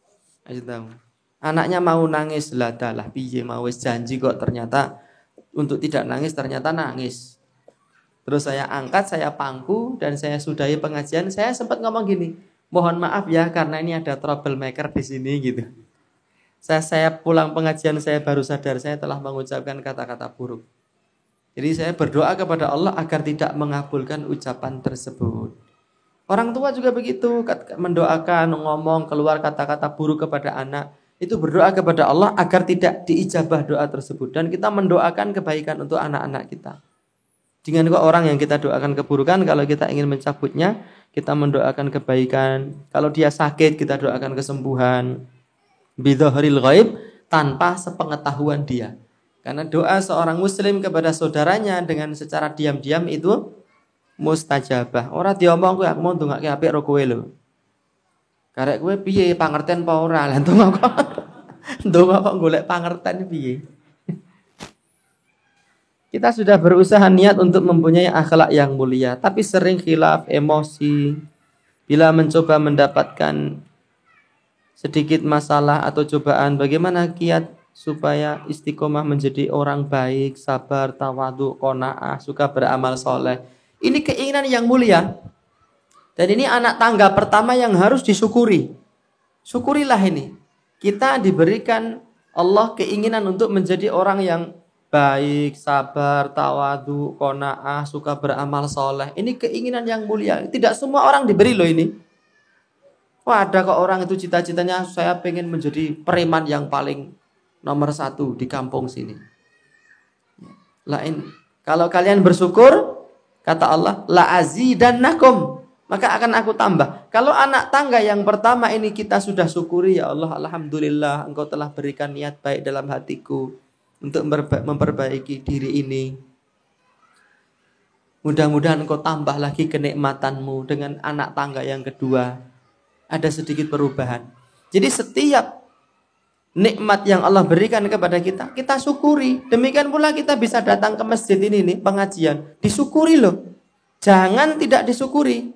S2: Anaknya mau nangis, ladalah piye mau wis janji kok ternyata untuk tidak nangis ternyata nangis. Terus saya angkat, saya pangku dan saya sudahi pengajian. Saya sempat ngomong gini, mohon maaf ya karena ini ada troublemaker di sini gitu. Saya pulang pengajian saya baru sadar saya telah mengucapkan kata-kata buruk. Jadi saya berdoa kepada Allah agar tidak mengabulkan ucapan tersebut. Orang tua juga begitu, mendoakan, ngomong, keluar kata-kata buruk kepada anak. Itu berdoa kepada Allah agar tidak diijabah doa tersebut. Dan kita mendoakan kebaikan untuk anak-anak kita. Dengan orang yang kita doakan keburukan, kalau kita ingin mencabutnya, kita mendoakan kebaikan. Kalau dia sakit, kita doakan kesembuhan. Bidhahril ghaib, tanpa sepengetahuan dia. Karena doa seorang muslim kepada saudaranya dengan secara diam-diam itu mustajabah. Ora diomong kowe aku mau ndongake apik karo kowe lho. Karek kowe piye pangerten apa ora? Lah ndonga kok golek pangerten piye? Kita sudah berusaha niat untuk mempunyai akhlak yang mulia, tapi sering khilaf, emosi. Bila mencoba mendapatkan sedikit masalah atau cobaan, bagaimana kiat supaya istiqomah menjadi orang baik, sabar, tawadhu, qanaah, suka beramal soleh. Ini keinginan yang mulia. Dan ini anak tangga pertama yang harus disyukuri. Syukurilah ini. Kita diberikan Allah keinginan untuk menjadi orang yang baik, sabar, tawadu, qanaah, suka beramal soleh. Ini keinginan yang mulia. Tidak semua orang diberi loh ini. Wah, ada kok orang itu cita-citanya saya pengen menjadi preman yang paling nomor 1 di kampung sini. Lain. Kalau kalian bersyukur, kata Allah, la azidannakum, maka akan aku tambah. Kalau anak tangga yang pertama ini kita sudah syukuri, ya Allah, alhamdulillah engkau telah berikan niat baik dalam hatiku untuk memperbaiki diri ini. Mudah-mudahan engkau tambah lagi kenikmatanmu dengan anak tangga yang kedua. Ada sedikit perubahan. Jadi setiap nikmat yang Allah berikan kepada kita, kita syukuri. Demikian pula kita bisa datang ke masjid ini nih, pengajian. Disyukuri loh. Jangan tidak disyukuri.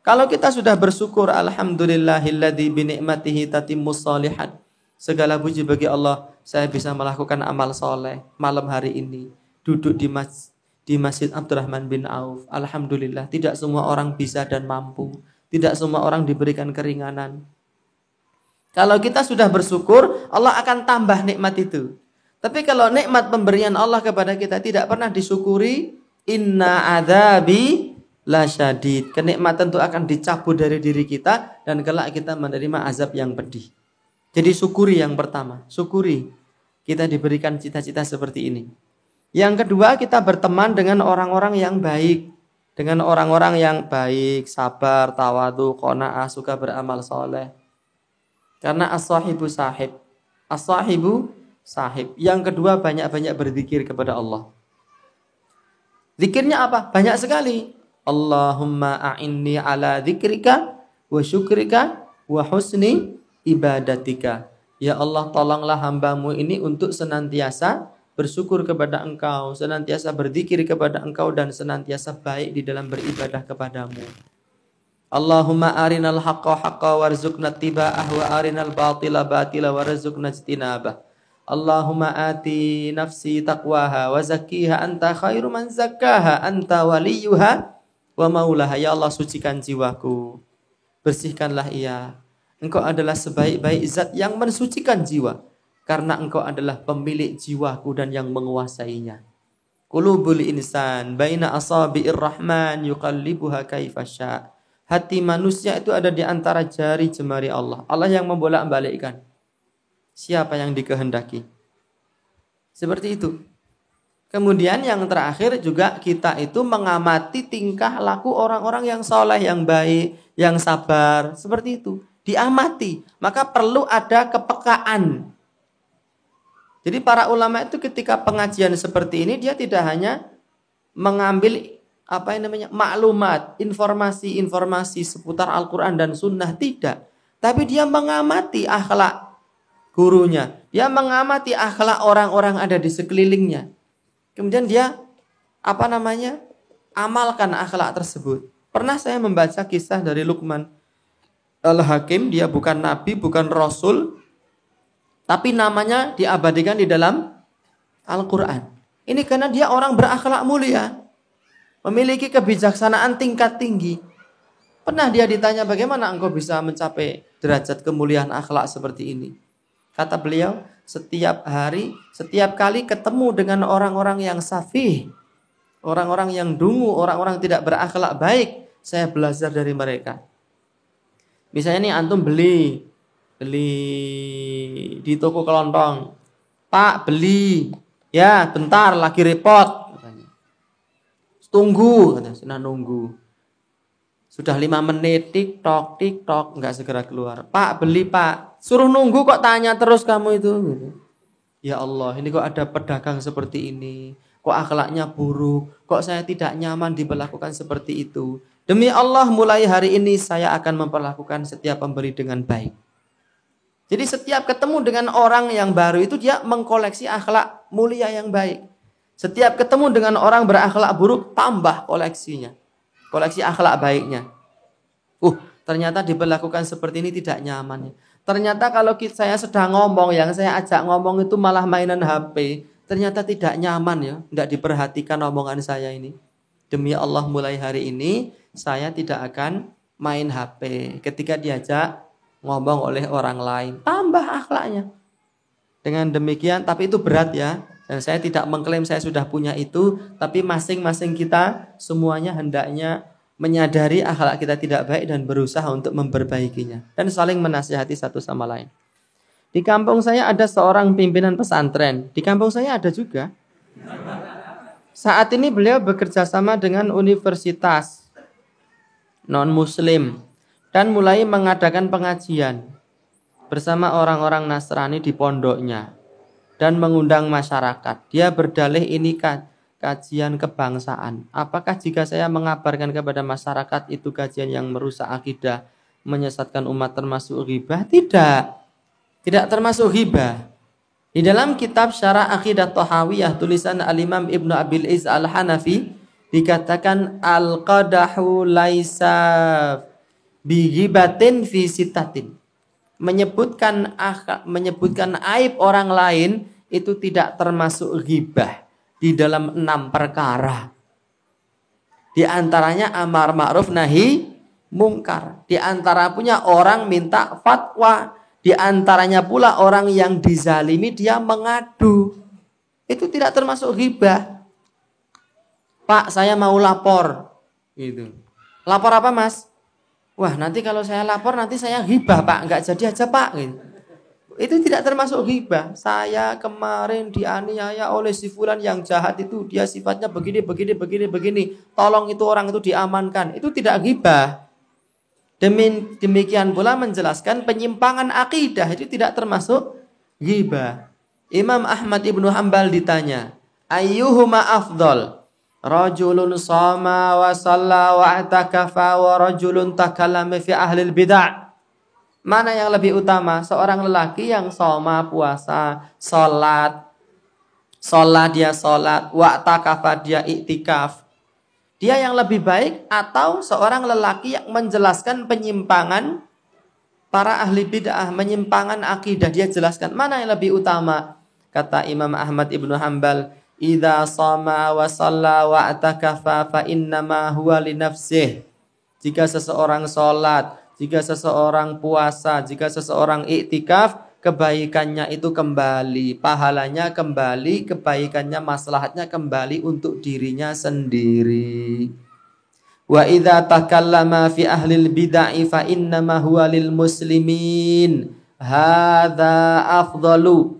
S2: Kalau kita sudah bersyukur, alhamdulillahilladzi binikmatihi tatimmus shalihat. Segala puji bagi Allah, saya bisa melakukan amal soleh malam hari ini. Duduk di Masjid Abdurrahman bin Auf. Alhamdulillah, tidak semua orang bisa dan mampu. Tidak semua orang diberikan keringanan. Kalau kita sudah bersyukur, Allah akan tambah nikmat itu. Tapi kalau nikmat pemberian Allah kepada kita tidak pernah disyukuri, inna adzabi lasyadid. Kenikmatan itu akan dicabut dari diri kita dan kelak kita menerima azab yang pedih. Jadi syukuri yang pertama, syukuri kita diberikan cita-cita seperti ini. Yang kedua, kita berteman dengan orang-orang yang baik. Dengan orang-orang yang baik, sabar, tawadu, qanaah, suka beramal soleh. Karena as-sahibu sahib. As-sahibu sahib. Yang kedua, banyak-banyak berzikir kepada Allah. Zikirnya apa? Banyak sekali. Allahumma a'inni ala dzikrika wa syukrika wa husni ibadatika. Ya Allah, tolonglah hambamu ini untuk senantiasa bersyukur kepada engkau, senantiasa berzikir kepada engkau, dan senantiasa baik di dalam beribadah kepadamu. Allahumma arinal haqqa haqqa warzuqna tiba'ah wa arinal batila batila warzuqna ijtinabah. Allahumma ati nafsi taqwaha wa zakkiha anta khairu man zakkaha anta waliyuha wa maulaha. Ya Allah, sucikan jiwaku, bersihkanlah ia. Engkau adalah sebaik-baik zat yang mensucikan jiwa, karena engkau adalah pemilik jiwaku dan yang menguasainya. Qulubul insan baina asabi'ir rahman yuqallibuha kaifa sya'. Hati manusia itu ada di antara jari jemari Allah. Allah yang membolak-balikkan siapa yang dikehendaki. Seperti itu. Kemudian yang terakhir juga kita itu mengamati tingkah laku orang-orang yang soleh, yang baik, yang sabar. Seperti itu. Diamati. Maka perlu ada kepekaan. Jadi para ulama itu ketika pengajian seperti ini, dia tidak hanya mengambil maklumat, informasi seputar Al-Quran dan Sunnah, tidak. Tapi dia mengamati akhlak gurunya, dia mengamati akhlak orang-orang ada di sekelilingnya. Kemudian dia amalkan akhlak tersebut. Pernah saya membaca kisah dari Luqman Al-Hakim, dia bukan nabi, bukan rasul, tapi namanya diabadikan di dalam Al-Quran. Ini karena dia orang berakhlak mulia, memiliki kebijaksanaan tingkat tinggi. Pernah dia ditanya, bagaimana engkau bisa mencapai derajat kemuliaan akhlak seperti ini? Kata beliau, setiap hari, setiap kali ketemu dengan orang-orang yang safih, orang-orang yang dungu, orang-orang tidak berakhlak baik, saya belajar dari mereka. Misalnya nih, antum beli di toko kelontong. Pak, beli. Ya, bentar, lagi repot. Katanya. Tunggu, katanya. Sudah nunggu. Sudah 5 menit, tiktok, enggak segera keluar. Pak, beli pak. Suruh nunggu kok tanya terus kamu itu. Ya Allah, ini kok ada pedagang seperti ini. Kok akhlaknya buruk. Kok saya tidak nyaman diperlakukan seperti itu. Demi Allah, mulai hari ini saya akan memperlakukan setiap pembeli dengan baik. Jadi setiap ketemu dengan orang yang baru itu dia mengkoleksi akhlak mulia yang baik. Setiap ketemu dengan orang berakhlak buruk, tambah koleksinya. Koleksi akhlak baiknya. Ternyata diberlakukan seperti ini tidak nyaman. Ternyata kalau saya sedang ngomong, yang saya ajak ngomong itu malah mainan HP. Ternyata tidak nyaman ya, tidak diperhatikan omongan saya ini. Demi Allah, mulai hari ini saya tidak akan main HP ketika diajak ngomong oleh orang lain. Tambah akhlaknya. Dengan demikian, tapi itu berat ya. Dan saya tidak mengklaim saya sudah punya itu, tapi masing-masing kita semuanya hendaknya menyadari akhlak kita tidak baik dan berusaha untuk memperbaikinya. Dan saling menasihati satu sama lain. Di kampung saya ada seorang pimpinan pesantren. Di kampung saya ada juga. Saat ini beliau bekerja sama dengan universitas non-muslim dan mulai mengadakan pengajian bersama orang-orang Nasrani di pondoknya dan mengundang masyarakat. Dia berdalih ini kajian kebangsaan. Apakah jika saya mengabarkan kepada masyarakat itu kajian yang merusak akidah, menyesatkan umat termasuk ghibah? Tidak. Tidak termasuk ghibah. Di dalam kitab Syarah Aqidah Thahawiyah tulisan Al-Imam Ibnu Abil Iz Al-Hanafi dikatakan al-qadahu laisa bighibatin fi sitatin. Menyebutkan aib orang lain itu tidak termasuk ghibah di dalam 6 perkara. Di antaranya amar ma'ruf nahi mungkar. Di antara punya orang minta fatwa. Di antaranya pula orang yang dizalimi dia mengadu. Itu tidak termasuk ghibah. Pak, saya mau lapor. Gitu. Lapor apa, Mas? Wah, nanti kalau saya lapor nanti saya ghibah, Pak. Enggak jadi aja, Pak. Gitu. Itu tidak termasuk ghibah. Saya kemarin dianiaya oleh si fulan yang jahat itu. Dia sifatnya begini. Tolong itu orang itu diamankan. Itu tidak ghibah. Demikian pula menjelaskan penyimpangan akidah itu tidak termasuk ghibah. Imam Ahmad ibnu Hanbal ditanya, ayyuhuma afdal? Rajulun shama wa shalla wa i'takafa wa rajulun takallama fi ahlil bid'ah. Mana yang lebih utama? Seorang lelaki yang shoma puasa, sholat dia sholat, wa i'takafa dia i'tikaf. Dia yang lebih baik atau seorang lelaki yang menjelaskan penyimpangan para ahli bid'ah, menyimpangan akidah, dia jelaskan mana yang lebih utama? Kata Imam Ahmad ibnu Hanbal, idza shama wa shalla wa atakafa fa innama huwa li nafsih. Jika seseorang sholat, jika seseorang puasa, jika seseorang iktikaf, kebaikannya itu kembali, pahalanya kembali, kebaikannya, maslahatnya kembali untuk dirinya sendiri. Wa idza takallama fi ahlil bid'ah fa innama huwa lil muslimin. Hadza afdalu.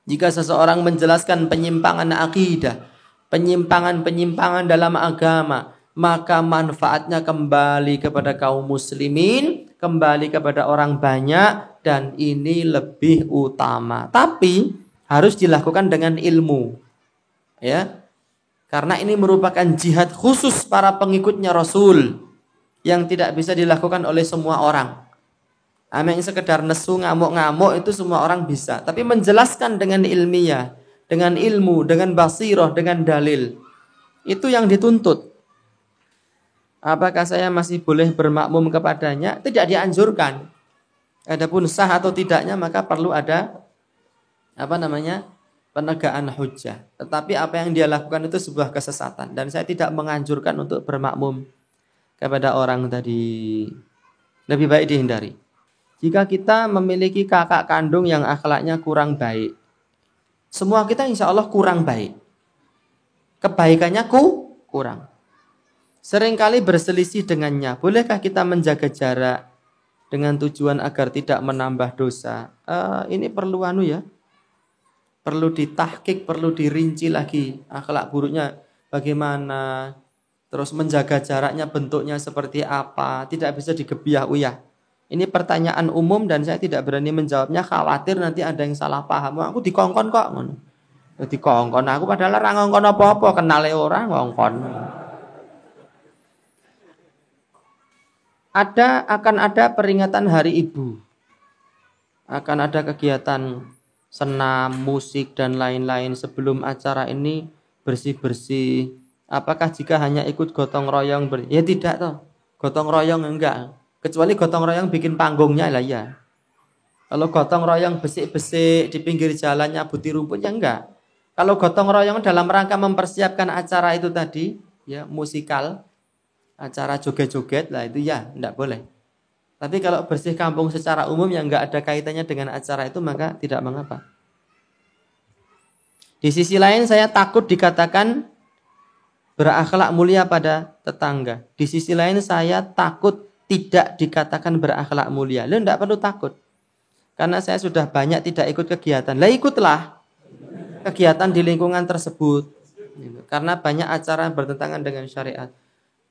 S2: Jika seseorang menjelaskan penyimpangan akidah, penyimpangan dalam agama, maka manfaatnya kembali kepada kaum muslimin, kembali kepada orang banyak, dan ini lebih utama. Tapi harus dilakukan dengan ilmu. Ya. Karena ini merupakan jihad khusus para pengikutnya Rasul yang tidak bisa dilakukan oleh semua orang. Yang sekedar nesu, ngamuk-ngamuk itu semua orang bisa. Tapi menjelaskan dengan ilmiah, dengan ilmu, dengan basirah, dengan dalil, itu yang dituntut. Apakah saya masih boleh bermakmum kepadanya? Tidak dianjurkan. Adapun sah atau tidaknya maka perlu ada penegakan hujjah. Tetapi apa yang dia lakukan itu sebuah kesesatan dan saya tidak menganjurkan untuk bermakmum kepada orang tadi. Lebih baik dihindari. Jika kita memiliki kakak kandung yang akhlaknya kurang baik, semua kita insya Allah kurang baik. Kebaikannya kurang. Seringkali berselisih dengannya. Bolehkah kita menjaga jarak dengan tujuan agar tidak menambah dosa? Ini perlu perlu ditahkik, perlu dirinci lagi akhlak buruknya bagaimana, terus menjaga jaraknya bentuknya seperti apa, tidak bisa digebiah-uyah. Ini pertanyaan umum dan saya tidak berani menjawabnya, khawatir nanti ada yang salah paham. Aku dikongkon kok ngono. Dikongkon aku padahal ora ngongkon apa-apa, kenale ora ngongkon. Akan ada peringatan Hari Ibu. Akan ada kegiatan senam, musik dan lain-lain. Sebelum acara ini bersih-bersih. Apakah jika hanya ikut gotong royong ya tidak toh. Gotong royong enggak. Kecuali gotong royong bikin panggungnya lah ya. Kalau gotong royong besik-besik di pinggir jalan nyabuti rumput ya enggak. Kalau gotong royong dalam rangka mempersiapkan acara itu tadi, ya musikal, acara joget-joget lah itu ya enggak boleh. Tapi kalau bersih kampung secara umum yang enggak ada kaitannya dengan acara itu maka tidak mengapa. Di sisi lain saya takut dikatakan berakhlak mulia pada tetangga. Di sisi lain saya takut tidak dikatakan berakhlak mulia. Lo enggak perlu takut. Karena saya sudah banyak tidak ikut kegiatan. Lah ikutlah kegiatan di lingkungan tersebut. Karena banyak acara bertentangan dengan syariat.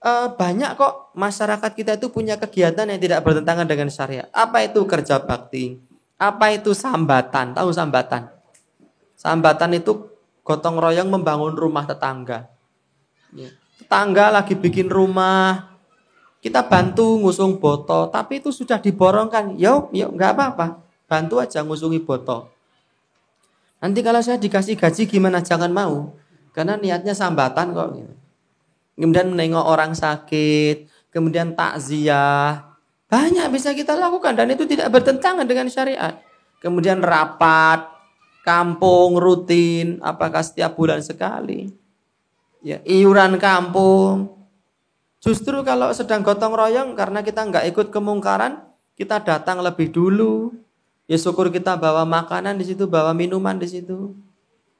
S2: Banyak kok masyarakat kita itu punya kegiatan yang tidak bertentangan dengan syariat. Apa itu kerja bakti? Apa itu sambatan? Tahu sambatan? Sambatan itu gotong royong membangun rumah tetangga. Tetangga lagi bikin rumah, kita bantu ngusung botol, tapi itu sudah diborongkan. Yuk, nggak apa-apa, bantu aja ngusungi botol. Nanti kalau saya dikasih gaji gimana? Jangan mau, karena niatnya sambatan kok. Kemudian menengok orang sakit, kemudian takziah, banyak bisa kita lakukan dan itu tidak bertentangan dengan syariat. Kemudian rapat kampung rutin, apakah setiap bulan sekali? Ya, iuran kampung. Justru kalau sedang gotong royong karena kita nggak ikut kemungkaran, kita datang lebih dulu. Ya syukur kita bawa makanan di situ, bawa minuman di situ.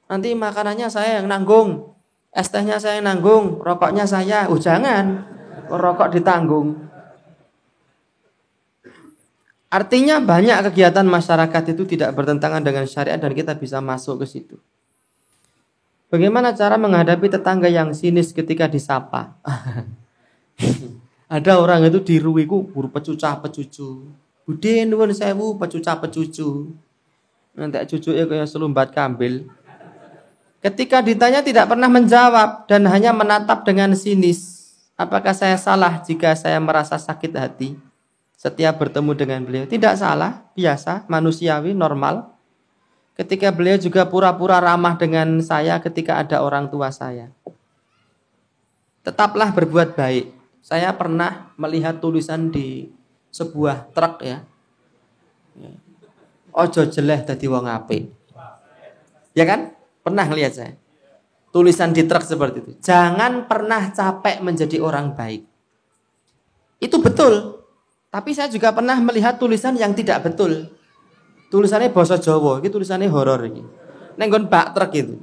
S2: Nanti makanannya saya yang nanggung, es tehnya saya yang nanggung, rokoknya saya. Jangan, rokok ditanggung. Artinya banyak kegiatan masyarakat itu tidak bertentangan dengan syariat dan kita bisa masuk ke situ. Bagaimana cara menghadapi tetangga yang sinis ketika disapa? Ada orang itu di ruwiku buru pecucah-pecucu. Budhe nuwun sewu pecucah-pecucu. Nanti cucuke kaya selumbat kambil. Ketika ditanya tidak pernah menjawab dan hanya menatap dengan sinis. Apakah saya salah jika saya merasa sakit hati setiap bertemu dengan beliau? Tidak salah, biasa, manusiawi, normal. Ketika beliau juga pura-pura ramah dengan saya ketika ada orang tua saya. Tetaplah berbuat baik. Saya pernah melihat tulisan di sebuah truk ya. Ojo jeleh dadi wong apik. Ya kan? Pernah lihat saya. Tulisan di truk seperti itu. Jangan pernah capek menjadi orang baik. Itu betul. Tapi saya juga pernah melihat tulisan yang tidak betul. Tulisannya bahasa Jawa, ini tulisannya horor ini. Neng nggon bak truk itu.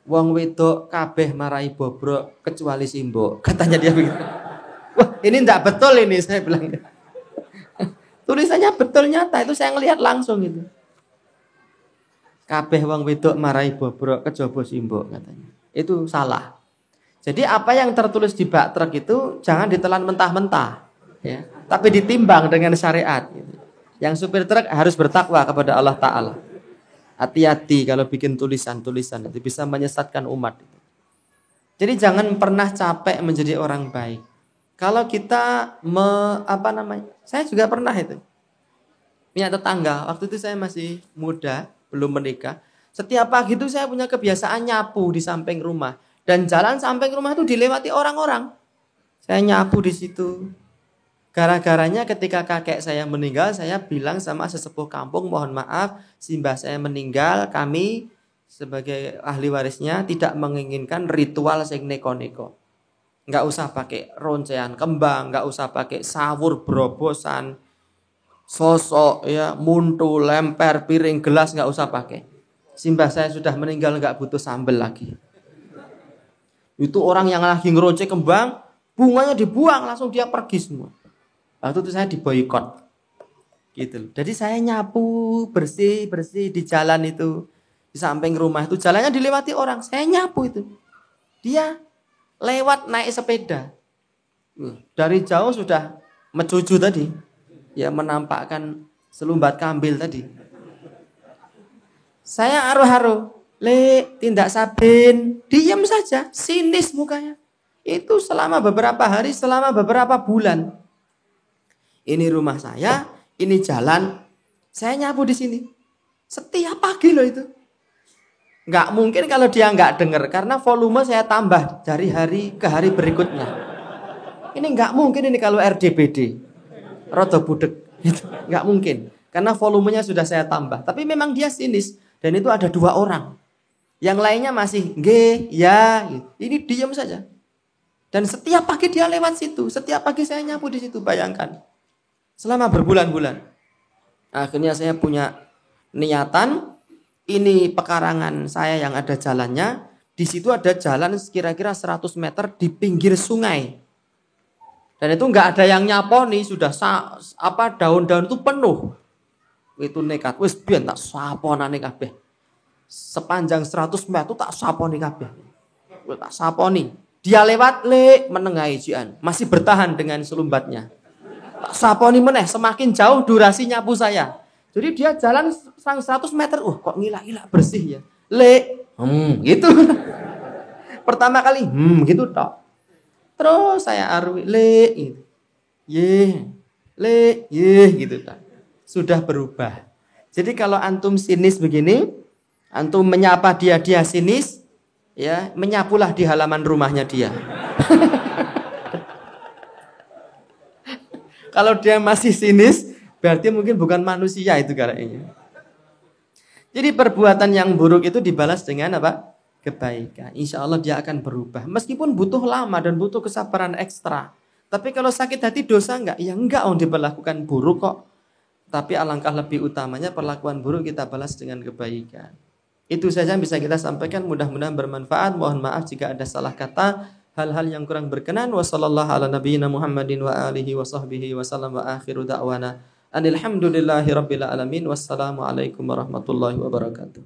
S2: Wong wedok kabeh marai bobrok kecuali Simbo. Katanya dia begitu. Wah, ini enggak betul ini, saya bilang. Tulisannya betul nyata, itu saya ngelihat langsung itu. Kabeh wong wedok marai bobrok kejaba Simbo katanya. Itu salah. Jadi apa yang tertulis di bak truk itu jangan ditelan mentah-mentah, ya. Tapi ditimbang dengan syariat gitu. Yang supir truk harus bertakwa kepada Allah Ta'ala. Hati-hati kalau bikin tulisan-tulisan itu bisa menyesatkan umat. Jadi jangan pernah capek menjadi orang baik. Kalau kita saya juga pernah itu. Punya tetangga, waktu itu saya masih muda, belum menikah. Setiap pagi itu saya punya kebiasaan nyapu di samping rumah. Dan jalan samping rumah itu dilewati orang-orang. Saya nyapu di situ. Gara-garanya ketika kakek saya meninggal, saya bilang sama sesepuh kampung, mohon maaf, simbah saya meninggal, kami sebagai ahli warisnya tidak menginginkan ritual sing neko-neko. Enggak usah pakai roncean kembang, enggak usah pakai sawur berobosan, sosok ya, muntu, lemper, piring, gelas enggak usah pakai. Simbah saya sudah meninggal enggak butuh sambel lagi. Itu orang yang lagi ngeronce kembang, bunganya dibuang, langsung dia pergi semua. Waktu itu saya diboikot. Gitu. Jadi saya nyapu bersih-bersih di jalan itu. Di samping rumah itu jalannya dilewati orang. Saya nyapu itu. Dia lewat naik sepeda. Dari jauh sudah mencucu tadi. Ya menampakkan selumbat kambil tadi. Saya haru-haru. Tindak Sabin. Diam saja. Sinis mukanya. Itu selama beberapa hari, selama beberapa bulan. Ini rumah saya, ini jalan. Saya nyapu di sini. Setiap pagi loh itu. Nggak mungkin kalau dia nggak dengar. Karena volume saya tambah dari hari ke hari berikutnya. Ini nggak mungkin ini kalau RDBD. Rodo budek. Nggak mungkin. Karena volumenya sudah saya tambah. Tapi memang dia sinis. Dan itu ada 2 orang. Yang lainnya masih nggih, ya. Ini diam saja. Dan setiap pagi dia lewat situ. Setiap pagi saya nyapu di situ. Bayangkan. Selama berbulan-bulan. Akhirnya saya punya niatan. ini pekarangan saya yang ada jalannya, di situ ada jalan kira-kira 100 meter di pinggir sungai. Dan itu nggak ada yang nyaponi, sudah daun-daun itu penuh. Itu nekat, wis biyen tak saponane kabeh. Sepanjang 100 meter tak saponi kabeh. Tak saponi. Dia lewat menengahi jian, masih bertahan dengan selumbatnya. Tak saponi meneh, semakin jauh durasi nyapu saya. Jadi dia jalan 100 meter, kok ngila-ngila bersih ya. Gitu. Pertama kali, gitu tok. Terus saya arui, gitu. Gitu tok. Sudah berubah. Jadi kalau antum sinis begini, antum menyapa dia sinis, ya, menyapulah di halaman rumahnya dia. Kalau dia masih sinis, berarti mungkin bukan manusia itu kayaknya. Jadi perbuatan yang buruk itu dibalas dengan apa? Kebaikan. Insya Allah dia akan berubah. Meskipun butuh lama dan butuh kesabaran ekstra. Tapi kalau sakit hati dosa enggak? Ya enggak, diperlakukan buruk kok. Tapi alangkah lebih utamanya perlakuan buruk kita balas dengan kebaikan. Itu saja yang bisa kita sampaikan, mudah-mudahan bermanfaat. Mohon maaf jika ada salah kata, hal-hal yang kurang berkenan. Wassallallahu ala nabiyyina Muhammadin wa alihi wa sahbihi wa sallam wa akhiru da'wana alhamdulillahi rabbil alamin. Wassalamualaikum warahmatullahi wabarakatuh.